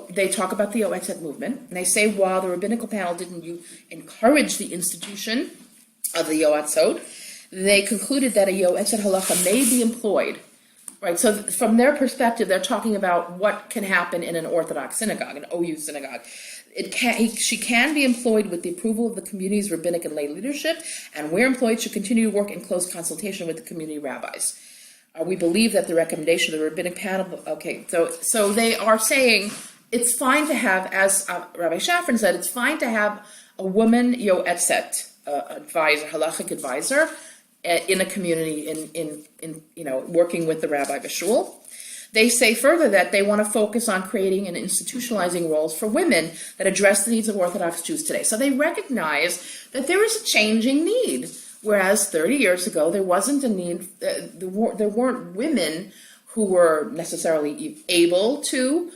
they talk about the Yoatzot movement. And they say, while the rabbinical panel didn't encourage the institution of the Yoatzot, they concluded that a Yoatzot halacha may be employed. Right, so from their perspective, they're talking about what can happen in an Orthodox synagogue, an OU synagogue. She can be employed with the approval of the community's rabbinic and lay leadership, and where employed, should continue to work in close consultation with the community rabbis. We believe that the recommendation of the rabbinic panel. Okay, so they are saying it's fine to have, as Rabbi Shafran said, it's fine to have a woman yoetzet advisor, halachic advisor, in a community, in working with the rabbi b'shul. They say further that they want to focus on creating and institutionalizing roles for women that address the needs of Orthodox Jews today. So they recognize that there is a changing need, whereas 30 years ago there wasn't a need. There weren't women who were necessarily able to,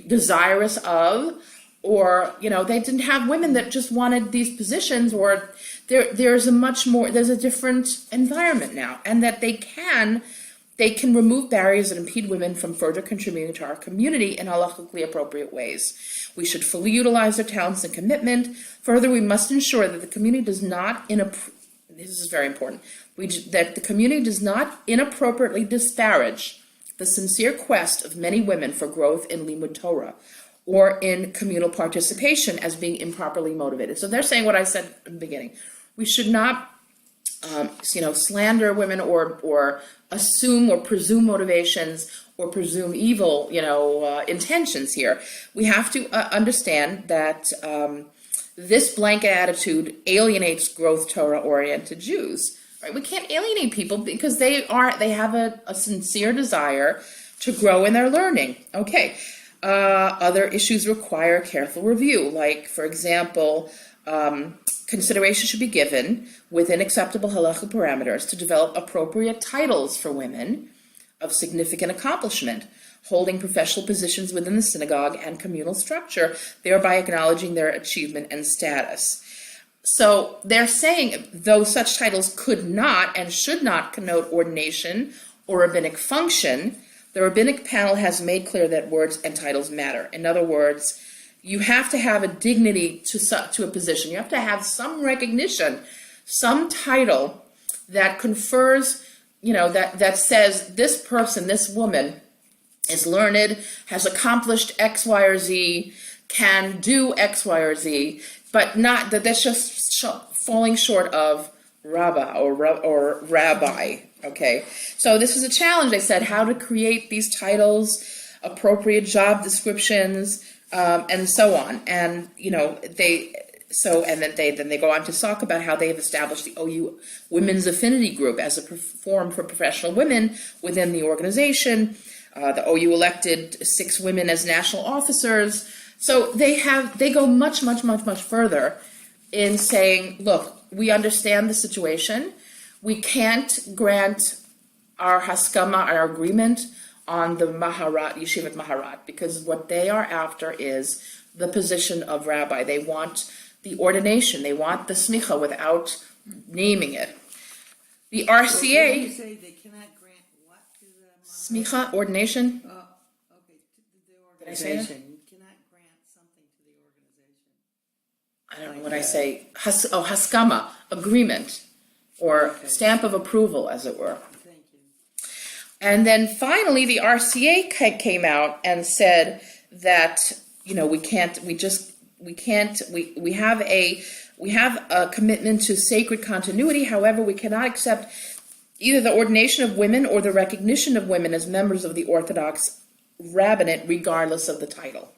desirous of, or they didn't have women that just wanted these positions, or there's a different environment now, and that they can remove barriers that impede women from further contributing to our community in halachically appropriate ways. We should fully utilize their talents and commitment. Further, we must ensure that the community does not this is very important, that the community does not inappropriately disparage the sincere quest of many women for growth in limud Torah or in communal participation as being improperly motivated. So they're saying what I said in the beginning. We should not, slander women or assume or presume motivations or presume evil, intentions here. We have to understand that this blanket attitude alienates growth Torah-oriented Jews. Right? We can't alienate people because they have a sincere desire to grow in their learning. Okay. Other issues require careful review, like, for example, consideration should be given within acceptable halachic parameters to develop appropriate titles for women of significant accomplishment, holding professional positions within the synagogue and communal structure, thereby acknowledging their achievement and status. So they're saying, though such titles could not and should not connote ordination or rabbinic function, the rabbinic panel has made clear that words and titles matter. In other words, you have to have a dignity to a position. You have to have some recognition, some title that confers, that says this person, this woman is learned, has accomplished X, Y, or Z, can do X, Y, or Z, but not that's just falling short of rabbah or rabbi. Okay, so this is a challenge. They said how to create these titles, appropriate job descriptions, and so on. And then they go on to talk about how they have established the OU Women's Affinity Group as a forum for professional women within the organization. The OU elected 6 women as national officers. So they go much further in saying, look, we understand the situation. We can't grant our haskama, our agreement on the Maharat, Yeshivat Maharat, because what they are after is the position of rabbi. They want the ordination. They want the smicha without naming it. The RCA... So what do you say they cannot grant what to the Maharat? Smicha, ordination? Okay, to the Did I say that? organization. You cannot grant something to the organization. I don't know what I say. Haskama, agreement, or stamp of approval, as it were. Thank you. And then finally, the RCA came out and said that we have a commitment to sacred continuity. However, we cannot accept either the ordination of women or the recognition of women as members of the Orthodox rabbinate, regardless of the title.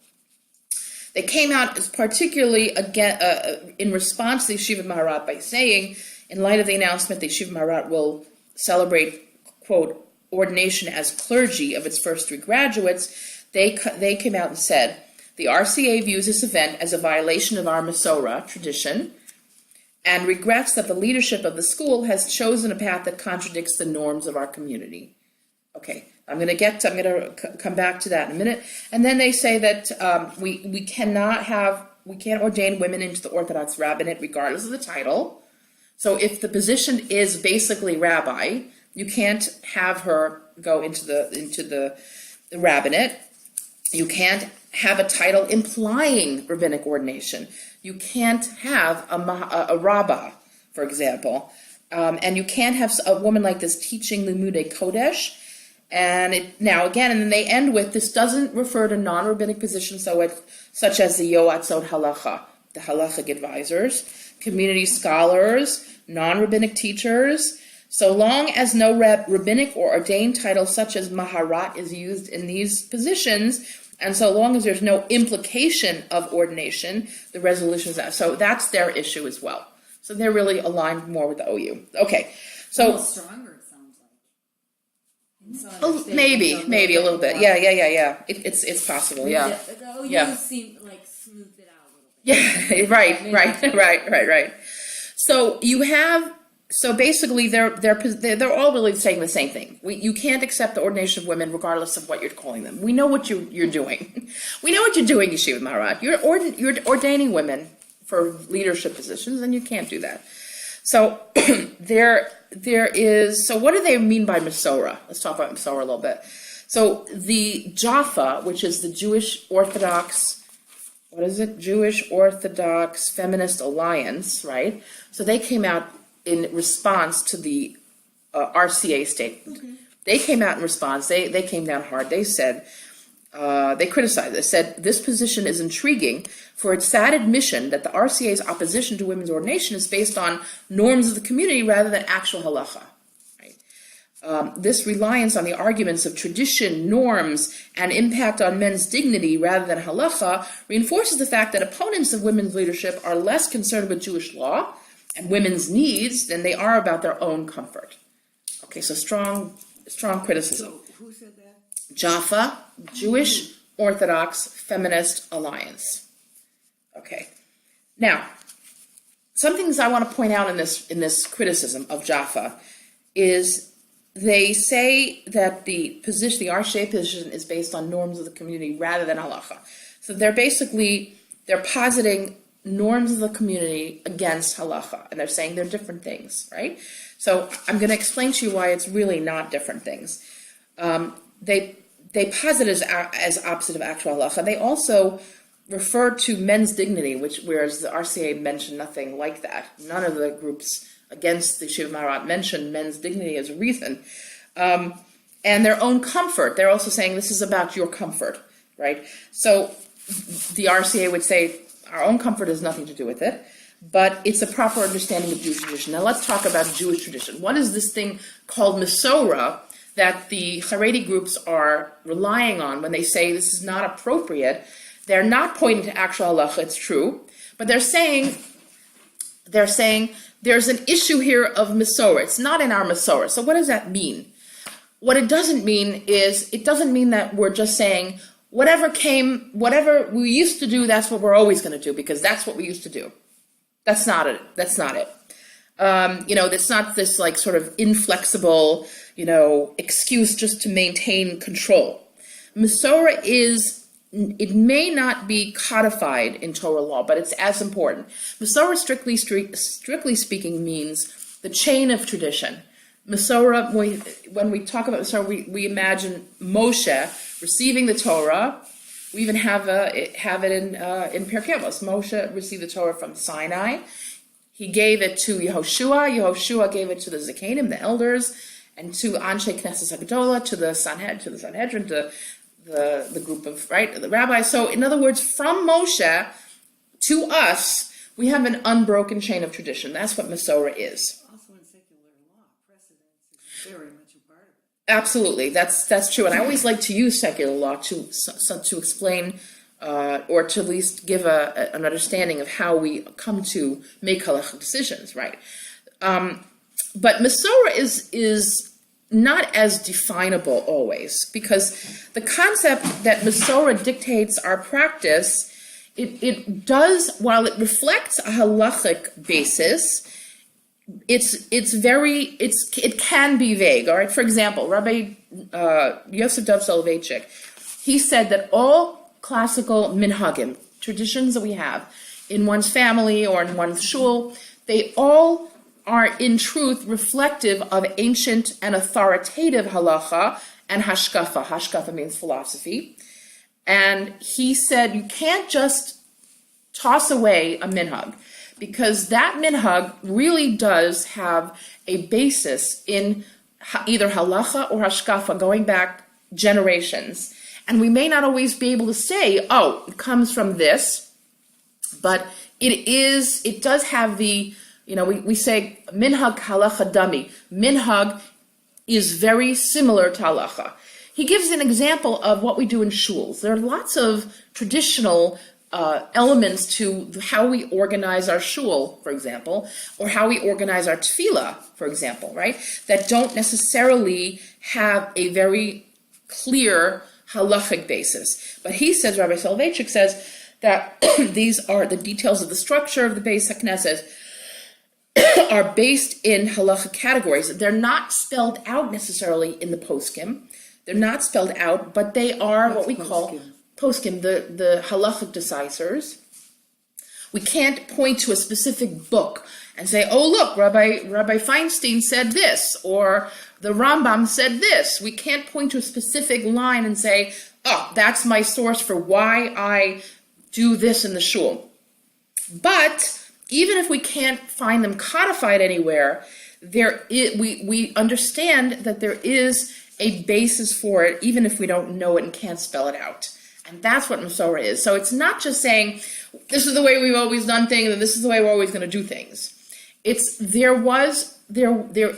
They came out as particularly in response to the Yeshivat Maharat by saying, in light of the announcement, the Yeshivat Maharat will celebrate, quote, ordination as clergy of its first 3 graduates. They came out and said, the RCA views this event as a violation of our Masorah tradition and regrets that the leadership of the school has chosen a path that contradicts the norms of our community. Okay, I'm going to come back to that in a minute. And then they say that we can't ordain women into the Orthodox rabbinate regardless of the title. So if the position is basically rabbi, you can't have her go into the rabbinate. You can't have a title implying rabbinic ordination. You can't have a rabbah, for example, and you can't have a woman like this teaching Limudei Kodesh. And then they end with, this doesn't refer to non-rabbinic positions, such as the Yoatzot halacha, the halachic advisors, community scholars, non-rabbinic teachers. So long as no rabbinic or ordained title such as Maharat is used in these positions, and so long as there's no implication of ordination, the resolution is that. So that's their issue as well. So they're really aligned more with the OU. Okay, so... A little stronger, it sounds like. Maybe a little bit. Yeah. It's possible. Yeah. The OU Yeah. seemed like smoothed it out a little bit. Yeah. Right. So basically they're all really saying the same thing. You can't accept the ordination of women regardless of what you're calling them. We know what you're doing. We know what you're doing, Yeshiva Maharat. You're ordaining women for leadership positions, and you can't do that. So there is. So what do they mean by Masorah? Let's talk about Masorah a little bit. So the Jaffa, which is the Jewish Orthodox, Jewish Orthodox Feminist Alliance, right? So they came out in response to the RCA statement. Okay. They came out in response. They came down hard. They said, they criticized. They said, this position is intriguing for its sad admission that the RCA's opposition to women's ordination is based on norms of the community rather than actual halacha. Right? This reliance on the arguments of tradition, norms, and impact on men's dignity rather than halacha reinforces the fact that opponents of women's leadership are less concerned with Jewish law and women's needs than they are about their own comfort. Okay, so strong criticism. So who said that? Jaffa, Jewish Orthodox Feminist Alliance. Okay. Now, some things I want to point out in this criticism of Jaffa is they say that the RCA position is based on norms of the community rather than halacha. So they're positing norms of the community against halacha, and they're saying they're different things, right? So I'm going to explain to you why it's really not different things. They posit as opposite of actual halacha. They also refer to men's dignity, whereas the RCA mentioned nothing like that. None of the groups against the Shiva Maharat mentioned men's dignity as a reason. And their own comfort. They're also saying this is about your comfort, right? So the RCA would say our own comfort has nothing to do with it, but it's a proper understanding of Jewish tradition. Now let's talk about Jewish tradition. What is this thing called Masorah that the Haredi groups are relying on when they say this is not appropriate? They're not pointing to actual halacha, it's true, but they're saying there's an issue here of Masorah. It's not in our Masorah. So what does that mean? What it doesn't mean is, it doesn't mean that we're just saying, whatever we used to do, that's what we're always going to do, because that's what we used to do. That's not it. It's not this like sort of inflexible, excuse just to maintain control. Masorah it may not be codified in Torah law, but it's as important. Masorah, strictly speaking, means the chain of tradition. Masorah, when we talk about Masorah, we imagine Moshe receiving the Torah. We even have it in Pirkei Avos. Moshe received the Torah from Sinai. He gave it to Yehoshua. Yehoshua gave it to the Zekanim, the elders, and to Anshe Knesset Hagdolah, to the Sanhedrin, to the group of the rabbis. So, in other words, from Moshe to us, we have an unbroken chain of tradition. That's what Masorah is. Also in secular law, precedence is very much a part of it. Absolutely, that's true, and I always like to use secular law to explain or to at least give an understanding of how we come to make halachic decisions, right? But Masorah is not as definable always, because the concept that Masorah dictates our practice, it does, while it reflects a halachic basis, it can be vague. All right. For example, Rabbi Yoatzot Soloveitchik, he said that all classical minhagim, traditions that we have in one's family or in one's shul, they all are in truth reflective of ancient and authoritative halacha and hashkafa. Hashkafa means philosophy. And he said you can't just toss away a minhag, because that minhag really does have a basis in either halacha or hashkafa going back generations. And we may not always be able to say, oh, it comes from this, but it does have the, we say minhag halacha dami. Minhag is very similar to halacha. He gives an example of what we do in shuls. There are lots of traditional elements to how we organize our shul, for example, or how we organize our tefillah, for example, right? That don't necessarily have a very clear halachic basis. But he says, Rabbi Soloveitchik says, that these are the details of the structure of the Beis HaKnesset are based in halachic categories. They're not spelled out necessarily in the poskim. They're not spelled out, but they are what we call poskim, the halachic decisors. We can't point to a specific book and say, oh, look, Rabbi Feinstein said this, or the Rambam said this. We can't point to a specific line and say, oh, that's my source for why I do this in the shul. But even if we can't find them codified anywhere, we understand that there is a basis for it, even if we don't know it and can't spell it out. And that's what Masorah is. So it's not just saying, this is the way we've always done things, and this is the way we're always going to do things. There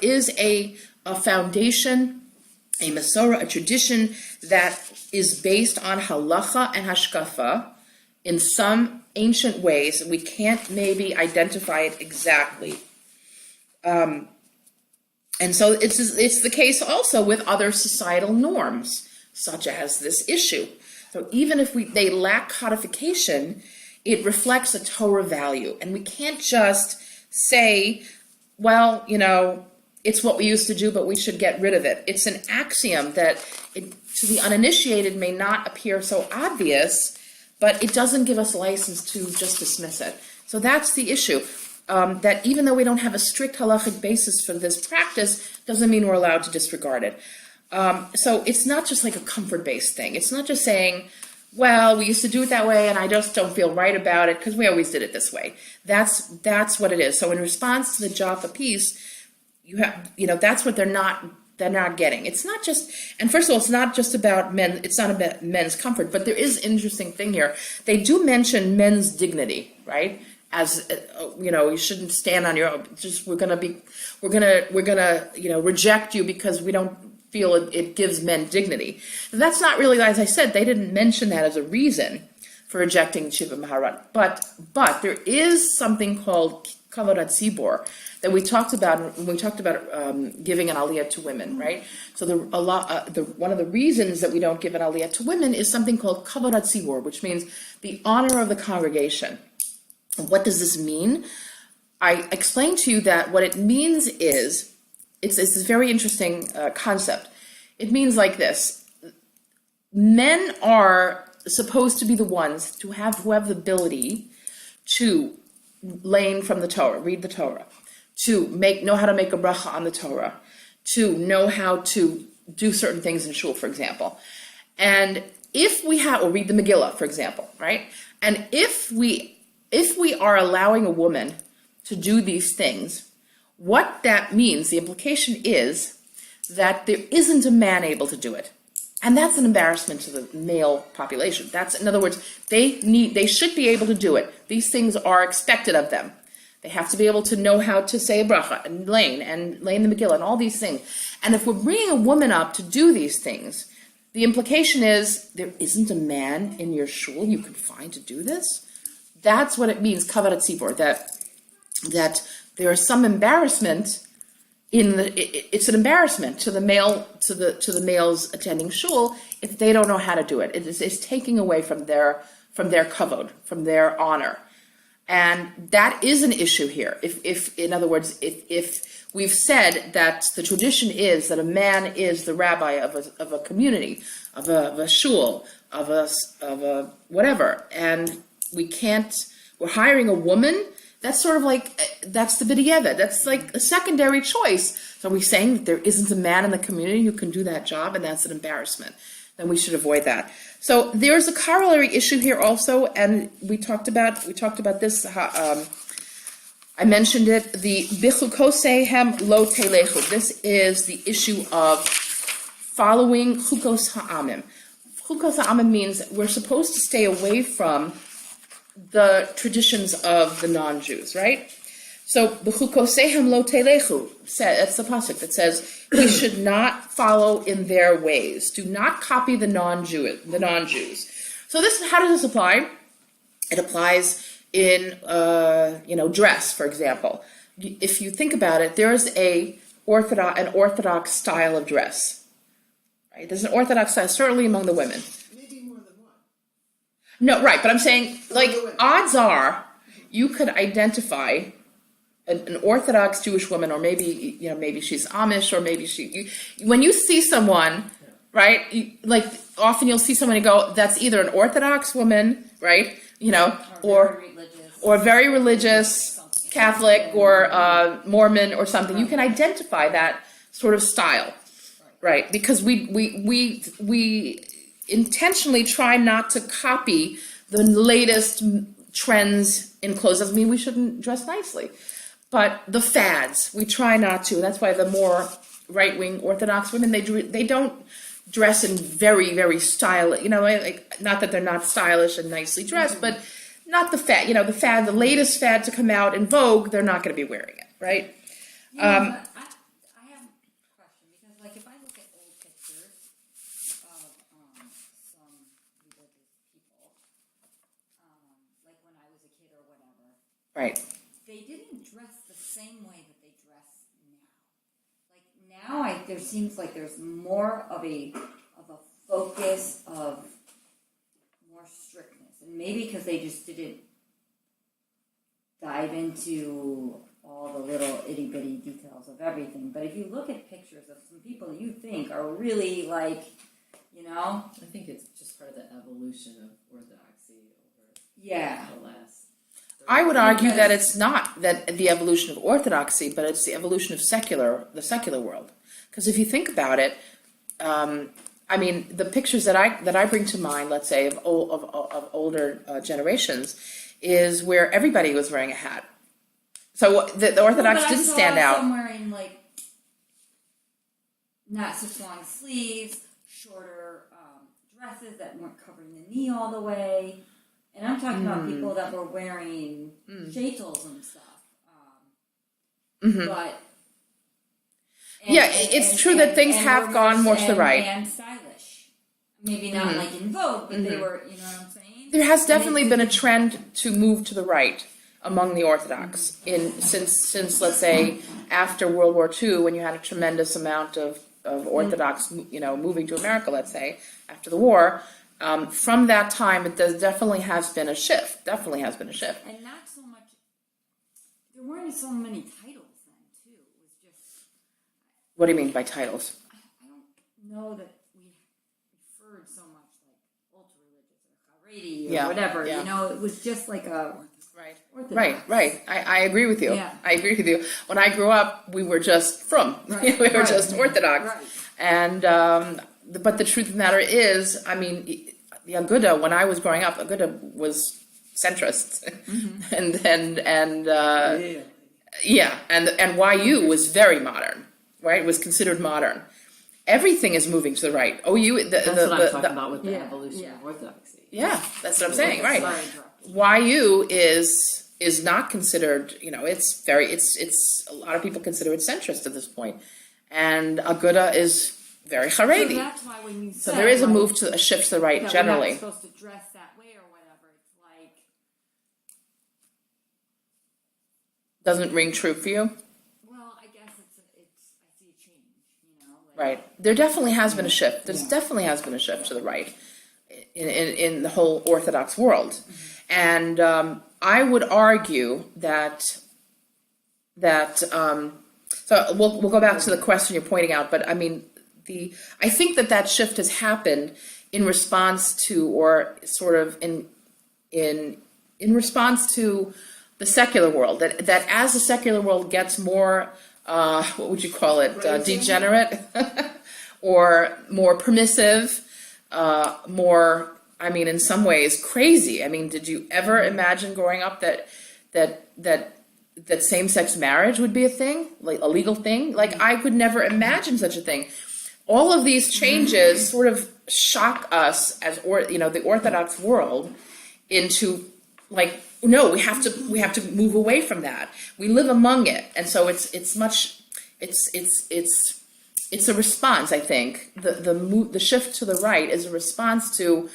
is a foundation, a Masorah, a tradition that is based on halacha and hashkafa in some ancient ways. We can't maybe identify it exactly. And so it's the case also with other societal norms, such as this issue. So even if they lack codification, it reflects a Torah value. And we can't just say, well, it's what we used to do, but we should get rid of it. It's an axiom that to the uninitiated may not appear so obvious, but it doesn't give us license to just dismiss it. So that's the issue. That even though we don't have a strict halachic basis for this practice, doesn't mean we're allowed to disregard it. So it's not just like a comfort-based thing. It's not just saying, well, we used to do it that way and I just don't feel right about it because we always did it this way. That's what it is. So in response to the Jaffa piece, that's what they're not getting. It's not just, and first of all, it's not just about men, it's not about men's comfort, but there is an interesting thing here. They do mention men's dignity, right? As you shouldn't stand on your own. Just we're gonna reject you because we don't feel it gives men dignity. And that's not really, as I said, they didn't mention that as a reason for rejecting Shiva Maharat. But there is something called Kavod HaTzibor that we talked about when we talked about giving an aliyah to women, right? So one of the reasons that we don't give an aliyah to women is something called Kavod HaTzibor, which means the honor of the congregation. What does this mean? I explained to you that what it means is, it's this very interesting concept. It means like this. Men are supposed to be the ones who have the ability to learn from the Torah, read the Torah, to know how to make a bracha on the Torah, to know how to do certain things in shul, for example. And if we have, or read the Megillah, for example, right? And if we are allowing a woman to do these things, what that means, the implication is that there isn't a man able to do it. And that's an embarrassment to the male population. That's, in other words, they should be able to do it. These things are expected of them. They have to be able to know how to say a bracha and lane the Megillah and all these things. And if we're bringing a woman up to do these things, the implication is there isn't a man in your shul you can find to do this. That's what it means, Kavod HaTzibor, that there is some embarrassment it's an embarrassment to the males attending shul if they don't know how to do it. It's taking away from their kavod, from their honor. And that is an issue here. If in other words, if we've said that the tradition is that a man is the rabbi of a community, of a shul, of a whatever, and we're hiring a woman, that's sort of like, that's the b'diavad. That's like a secondary choice. So are we saying that there isn't a man in the community who can do that job, and that's an embarrassment? Then we should avoid that. So there's a corollary issue here also, and we talked about this. I mentioned it. The bichukosehem lo telechu. This is the issue of following chukos ha'amim. Chukos ha'amim means we're supposed to stay away from the traditions of the non-Jews, right? So b'chukosehem lo telechu, that's the pasuk that says we should not follow in their ways. Do not copy the non-Jews. So how does this apply? It applies in dress, for example. If you think about it, there's an Orthodox style of dress, right? There's an Orthodox style, certainly among the women. Maybe more than one. No, right, but I'm saying, like, odds are you could identify an Orthodox Jewish woman, or maybe she's Amish, or maybe when you see someone, right, often you'll see someone and go, that's either an Orthodox woman, right, or very religious, Catholic, or Mormon, or something. You can identify that sort of style, right, because we intentionally try not to copy the latest trends in clothes. Doesn't mean we shouldn't dress nicely. But the fads, we try not to. That's why the more right-wing Orthodox women, they don't dress in very, very stylish, not that they're not stylish and nicely dressed, but not the fad, the latest fad to come out in Vogue, they're not going to be wearing it, right? But I have a question, because if I look at old pictures of some religious people, like when I was a kid or whatever, Right. they didn't dress the same way that they dress now. Like now, there seems like there's more of a focus of more strictness, and maybe because they just didn't dive into all the little itty bitty details of everything. But if you look at pictures of some people you think are really like, you know, I think it's just part of the evolution of Orthodoxy over yeah. the last. I would argue that it's not that the evolution of Orthodoxy, but it's the evolution of the secular world. Because if you think about it, I mean, the pictures that I bring to mind, let's say, of older generations, is where everybody was wearing a hat. So the Orthodox But didn't stand out. Some wearing like not such long sleeves, shorter dresses that weren't covering the knee all the way, and I'm talking about people that were wearing shaitels and stuff. But it's true that things have gone more to the right. And stylish, maybe not like in vogue, but they were. You know what I'm saying? There has definitely been a trend to move to the right among the Orthodox since let's say after World War II, when you had a tremendous amount of Orthodox, moving to America, let's say after the war. From that time, definitely has been a shift. Definitely has been a shift. And not so much. There weren't so many titles then, too. It was just. What do you mean by titles? I don't know that we referred so much like ultra religious or Haredi or whatever. Yeah. You know, it was just like a. Right. I agree with you. Yeah. I agree with you. When I grew up, we were just we were just Orthodox. Right. And but the truth of the matter is, I mean, the Aguda, when I was growing up, Aguda was centrist, and YU was very modern, right? It was considered modern. Everything is moving to the right. OU, That's what I'm talking about with the evolution of Orthodoxy. Yeah, that's what I'm saying, right? Sorry, YU is not considered, it's a lot of people consider it centrist at this point, and Aguda is very Haredi. So that's why when you So there is a shift to the right that generally. we're not supposed to dress that way or whatever. It's like Doesn't ring true for you, well, I guess I see a change, right? There definitely has been a shift. There definitely has been a shift to the right in the whole Orthodox world, and I would argue that. So we'll go back to the question you're pointing out, but I mean. I think that shift has happened in response to, or sort of in response to the secular world. That as the secular world gets more, what would you call it, degenerate, or more permissive, more, I mean, in some ways crazy. I mean, did you ever imagine growing up that same-sex marriage would be a thing, like a legal thing? Like I could never imagine such a thing. All of these changes sort of shock us as the Orthodox world into like, no, we have to move away from that. We live among it, and so it's a response. I think the shift to the right is a response to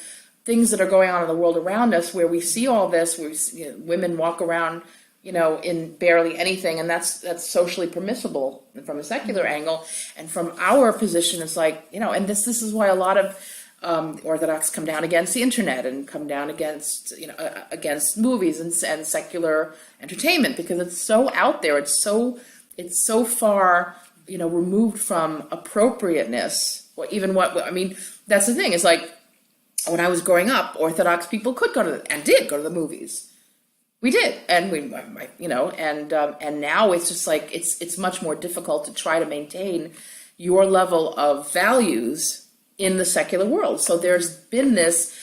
things that are going on in the world around us, where we see all this, where we see, women walk around in barely anything, and that's socially permissible from a secular angle, and from our position, it's like, and this is why a lot of Orthodox come down against the internet and come down against against movies and secular entertainment, because it's so out there, it's so far removed from appropriateness, or even that's the thing. It's like when I was growing up, Orthodox people could did go to the movies. We did, and and now it's just like it's much more difficult to try to maintain your level of values in the secular world. So there's been this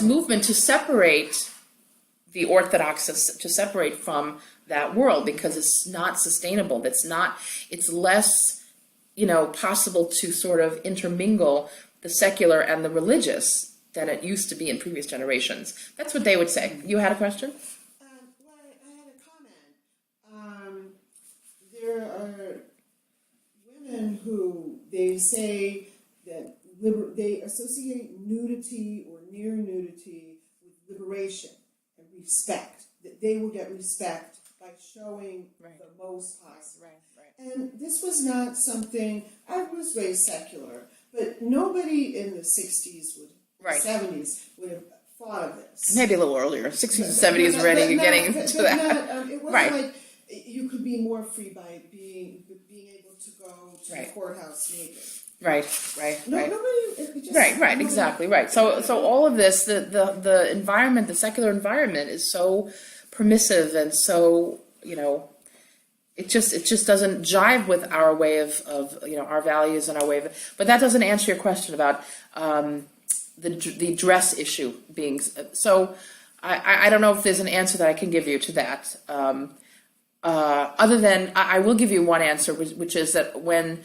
movement to separate the Orthodox, to separate from that world, because it's not sustainable. It's less possible to sort of intermingle the secular and the religious than it used to be in previous generations. That's what they would say. You had a question? There are women who they say that they associate nudity or near nudity with liberation and respect. That they will get respect by showing the most possible. Right. And this was not something, I was raised secular, but nobody in the 60s 70s would have thought of this. Maybe a little earlier, 60s and 70s already, you're getting into that. It wasn't like you could be more free by being able to go to Right. the courthouse naked. Right, right, No, right. nobody. It just, Right, nobody- exactly, right. So all of this, the environment, the secular environment is so permissive and so, it just doesn't jive with our way of our values and our way of, but that doesn't answer your question about the dress issue being, so I don't know if there's an answer that I can give you to that. Other than, I will give you one answer, which is that when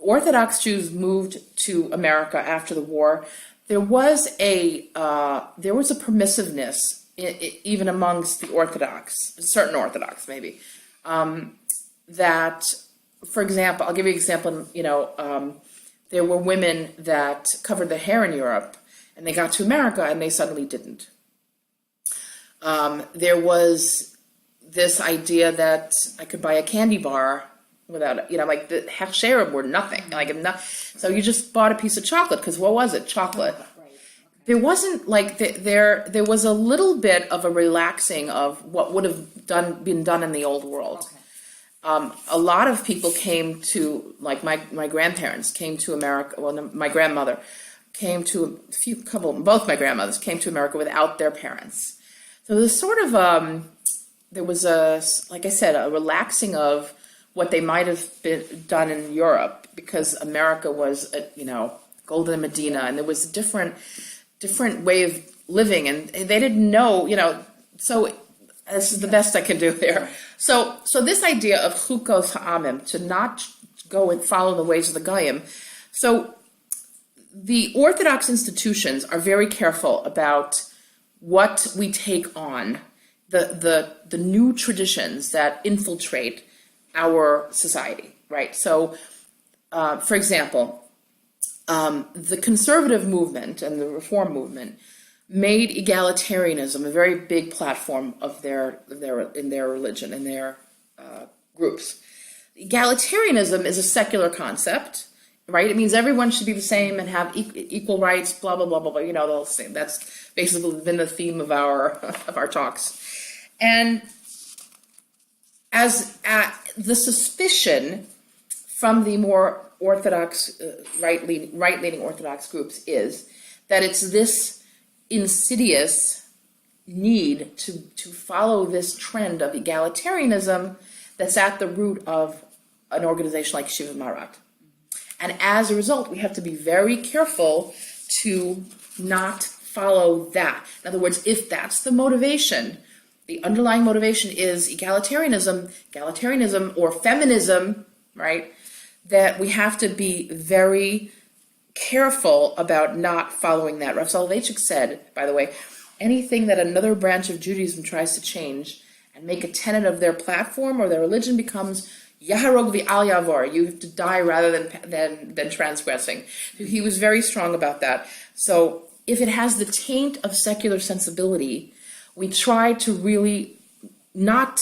Orthodox Jews moved to America after the war, there was a permissiveness even amongst the Orthodox, certain Orthodox maybe, that, for example, I'll give you an example. There were women that covered their hair in Europe, and they got to America and they suddenly didn't. There was this idea that I could buy a candy bar without, like the hechsherim were nothing. So you just bought a piece of chocolate, because what was it? Chocolate. There wasn't like, there was a little bit of a relaxing of what would have been done in the old world. A lot of people came to, like my grandparents came to America, well, my grandmother came to both my grandmothers came to America without their parents. So there's sort of, there was like I said, a relaxing of what they might have been done in Europe, because America was, Golden Medina, and there was a different way of living, and they didn't know, so this is the best I can do there. So this idea of chukos ha'amim, to not go and follow the ways of the Goyim. So the Orthodox institutions are very careful about what we take on, the new traditions that infiltrate our society, right? So, for example, the conservative movement and the reform movement made egalitarianism a very big platform of their religion, in their groups. Egalitarianism is a secular concept, right? It means everyone should be the same and have equal rights, blah blah blah blah blah. The whole thing. That's basically been the theme of our talks. And as the suspicion from the more Orthodox, right-leaning Orthodox groups is that it's this insidious need to follow this trend of egalitarianism that's at the root of an organization like Shiva Marat. And as a result, we have to be very careful to not follow that. In other words, if that's the motivation, the underlying motivation is egalitarianism or feminism, right? That we have to be very careful about not following that. Rav Soloveitchik said, by the way, anything that another branch of Judaism tries to change and make a tenet of their platform or their religion becomes Yaharog v'al yavor. You have to die rather than transgressing. He was very strong about that. So if it has the taint of secular sensibility, we try to really not,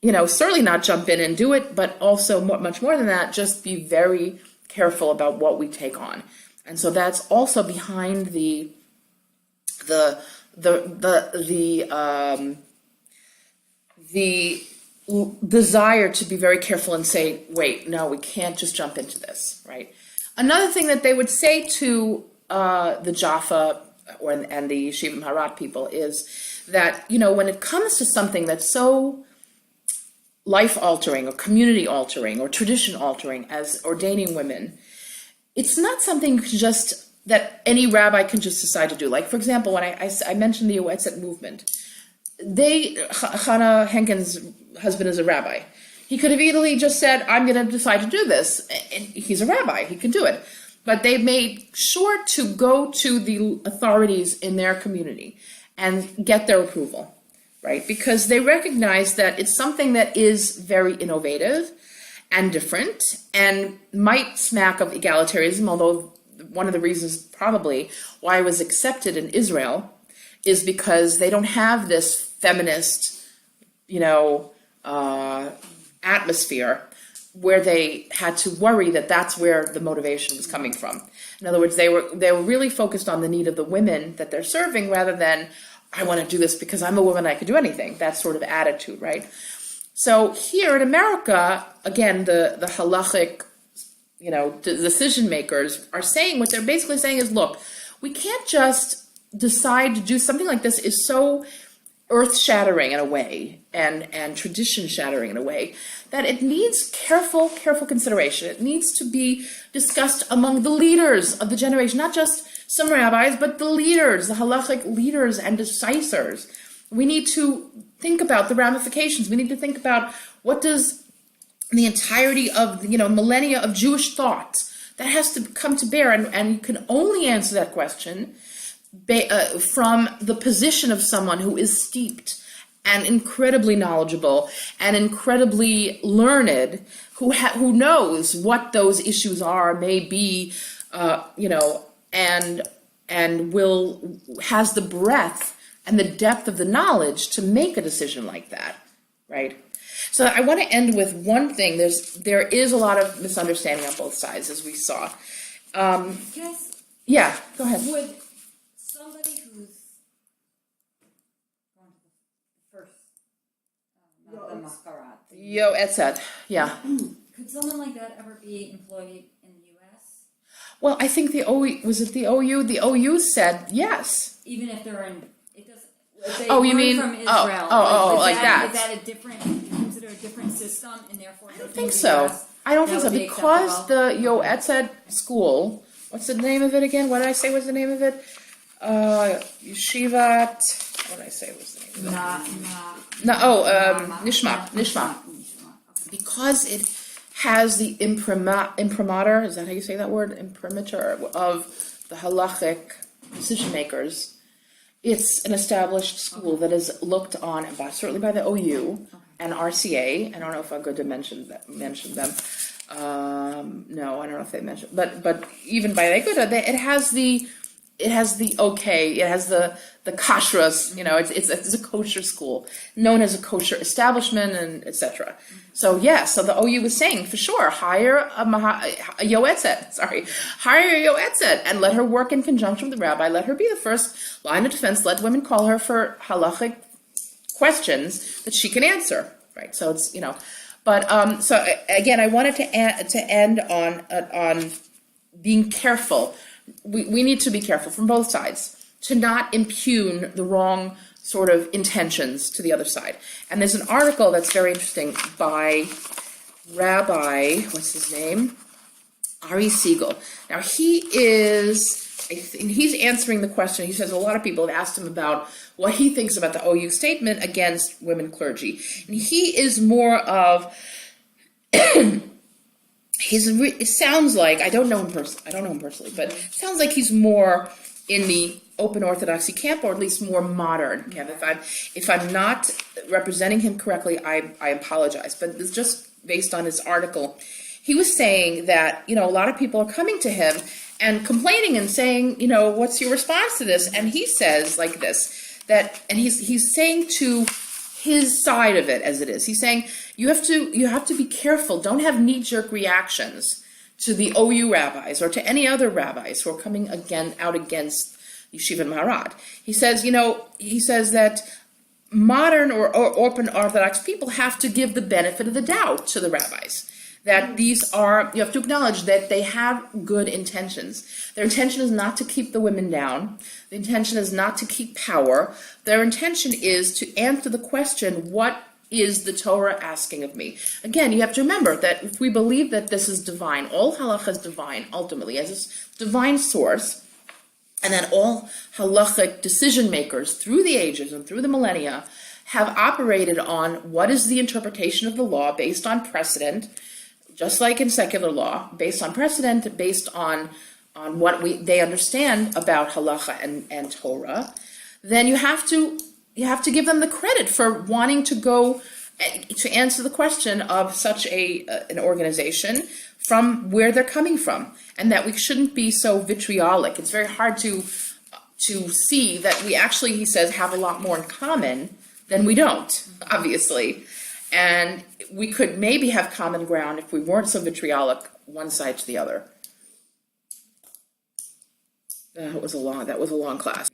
certainly not jump in and do it, but also much more than that, just be very careful about what we take on. And so that's also behind the desire to be very careful and say, wait, no, we can't just jump into this, right? Another thing that they would say to the Jaffa and the Yeshiva Maharat people is that, when it comes to something that's so life-altering or community-altering or tradition-altering as ordaining women, it's not something that any rabbi can just decide to do. Like, for example, when I mentioned the Yoatzot movement, Hannah Henkin's husband is a rabbi. He could have easily just said, I'm going to decide to do this. And he's a rabbi. He can do it. But they made sure to go to the authorities in their community and get their approval, right? Because they recognize that it's something that is very innovative and different and might smack of egalitarianism, although one of the reasons probably why it was accepted in Israel is because they don't have this feminist, atmosphere where they had to worry that that's where the motivation was coming from. In other words, they were really focused on the need of the women that they're serving rather than I want to do this because I'm a woman, I can do anything. That sort of attitude, right? So here in America, again, the halachic, decision makers are saying, what they're basically saying is, look, we can't just decide to do something like this is so earth-shattering in a way, and tradition-shattering in a way, that it needs careful consideration. It needs to be discussed among the leaders of the generation, not just some rabbis, but the leaders, the halachic leaders and decisors. We need to think about the ramifications. We need to think about what does the entirety of, millennia of Jewish thought, that has to come to bear, and you can only answer that question from the position of someone who is steeped and incredibly knowledgeable and incredibly learned, who knows what those issues are, may be, and has the breadth and the depth of the knowledge to make a decision like that, right? So I want to end with one thing. There is a lot of misunderstanding on both sides, as we saw. Yes. Yeah, go ahead. Would somebody who's going to the first, not the masquerade, Yoatzot, yeah. could someone like that ever be employed in the U.S.? Well, I think the OU? The OU said yes. Even if they're in, it doesn't. If they Oh, you learn mean- from Israel? like that. Is that a different? Consider a different system, and therefore I don't think so. I don't think so, because the Yoatzot school, what's the name of it again? What did I say was the name of it? Yeshivat, what did I say was the name of it? Nishma. Because it has the imprimatur, is that how you say that word? Imprimatur of the halachic decision makers. It's an established school that is looked on, certainly by the OU and RCA. I don't know if I'm going to mention them. No, I don't know if they mentioned, but even by Aguda, it has the okay, it has the kashrus, it's a kosher school, known as a kosher establishment, and etc. So so the OU was saying, for sure, hire a Yoatzot, and let her work in conjunction with the rabbi, let her be the first line of defense, let women call her for halachic questions that she can answer, right? So it's, but so again, I wanted to end on being careful. We need to be careful from both sides to not impugn the wrong sort of intentions to the other side. And there's an article that's very interesting by Rabbi, what's his name? Ari Siegel. Now he's answering the question. He says a lot of people have asked him about what he thinks about the OU statement against women clergy. And he is more of, it sounds like, I don't know him personally, but it sounds like he's more in the open orthodoxy camp, or at least more modern camp. If I'm not representing him correctly, I apologize. But it's just based on his article. He was saying that, a lot of people are coming to him and complaining and saying, what's your response to this? And he says like this, and he's saying to his side of it as it is. He's saying you have to be careful. Don't have knee-jerk reactions to the OU rabbis or to any other rabbis who are coming out against Yeshiva Maharad. He says, that modern or open Orthodox people have to give the benefit of the doubt to the rabbis. That you have to acknowledge that they have good intentions. Their intention is not to keep the women down. The intention is not to keep power. Their intention is to answer the question, what is the Torah asking of me? Again, you have to remember that if we believe that this is divine, all halacha is divine, ultimately, as a divine source, and that all halachic decision makers through the ages and through the millennia have operated on what is the interpretation of the law based on precedent, just like in secular law, based on precedent, based on what they understand about halacha and Torah, then you have to give them the credit for wanting to go to answer the question of such an organization from where they're coming from, and that we shouldn't be so vitriolic. It's very hard to see that we actually, he says, have a lot more in common than we don't, obviously. And we could maybe have common ground if we weren't so vitriolic one side to the other. That was a long class.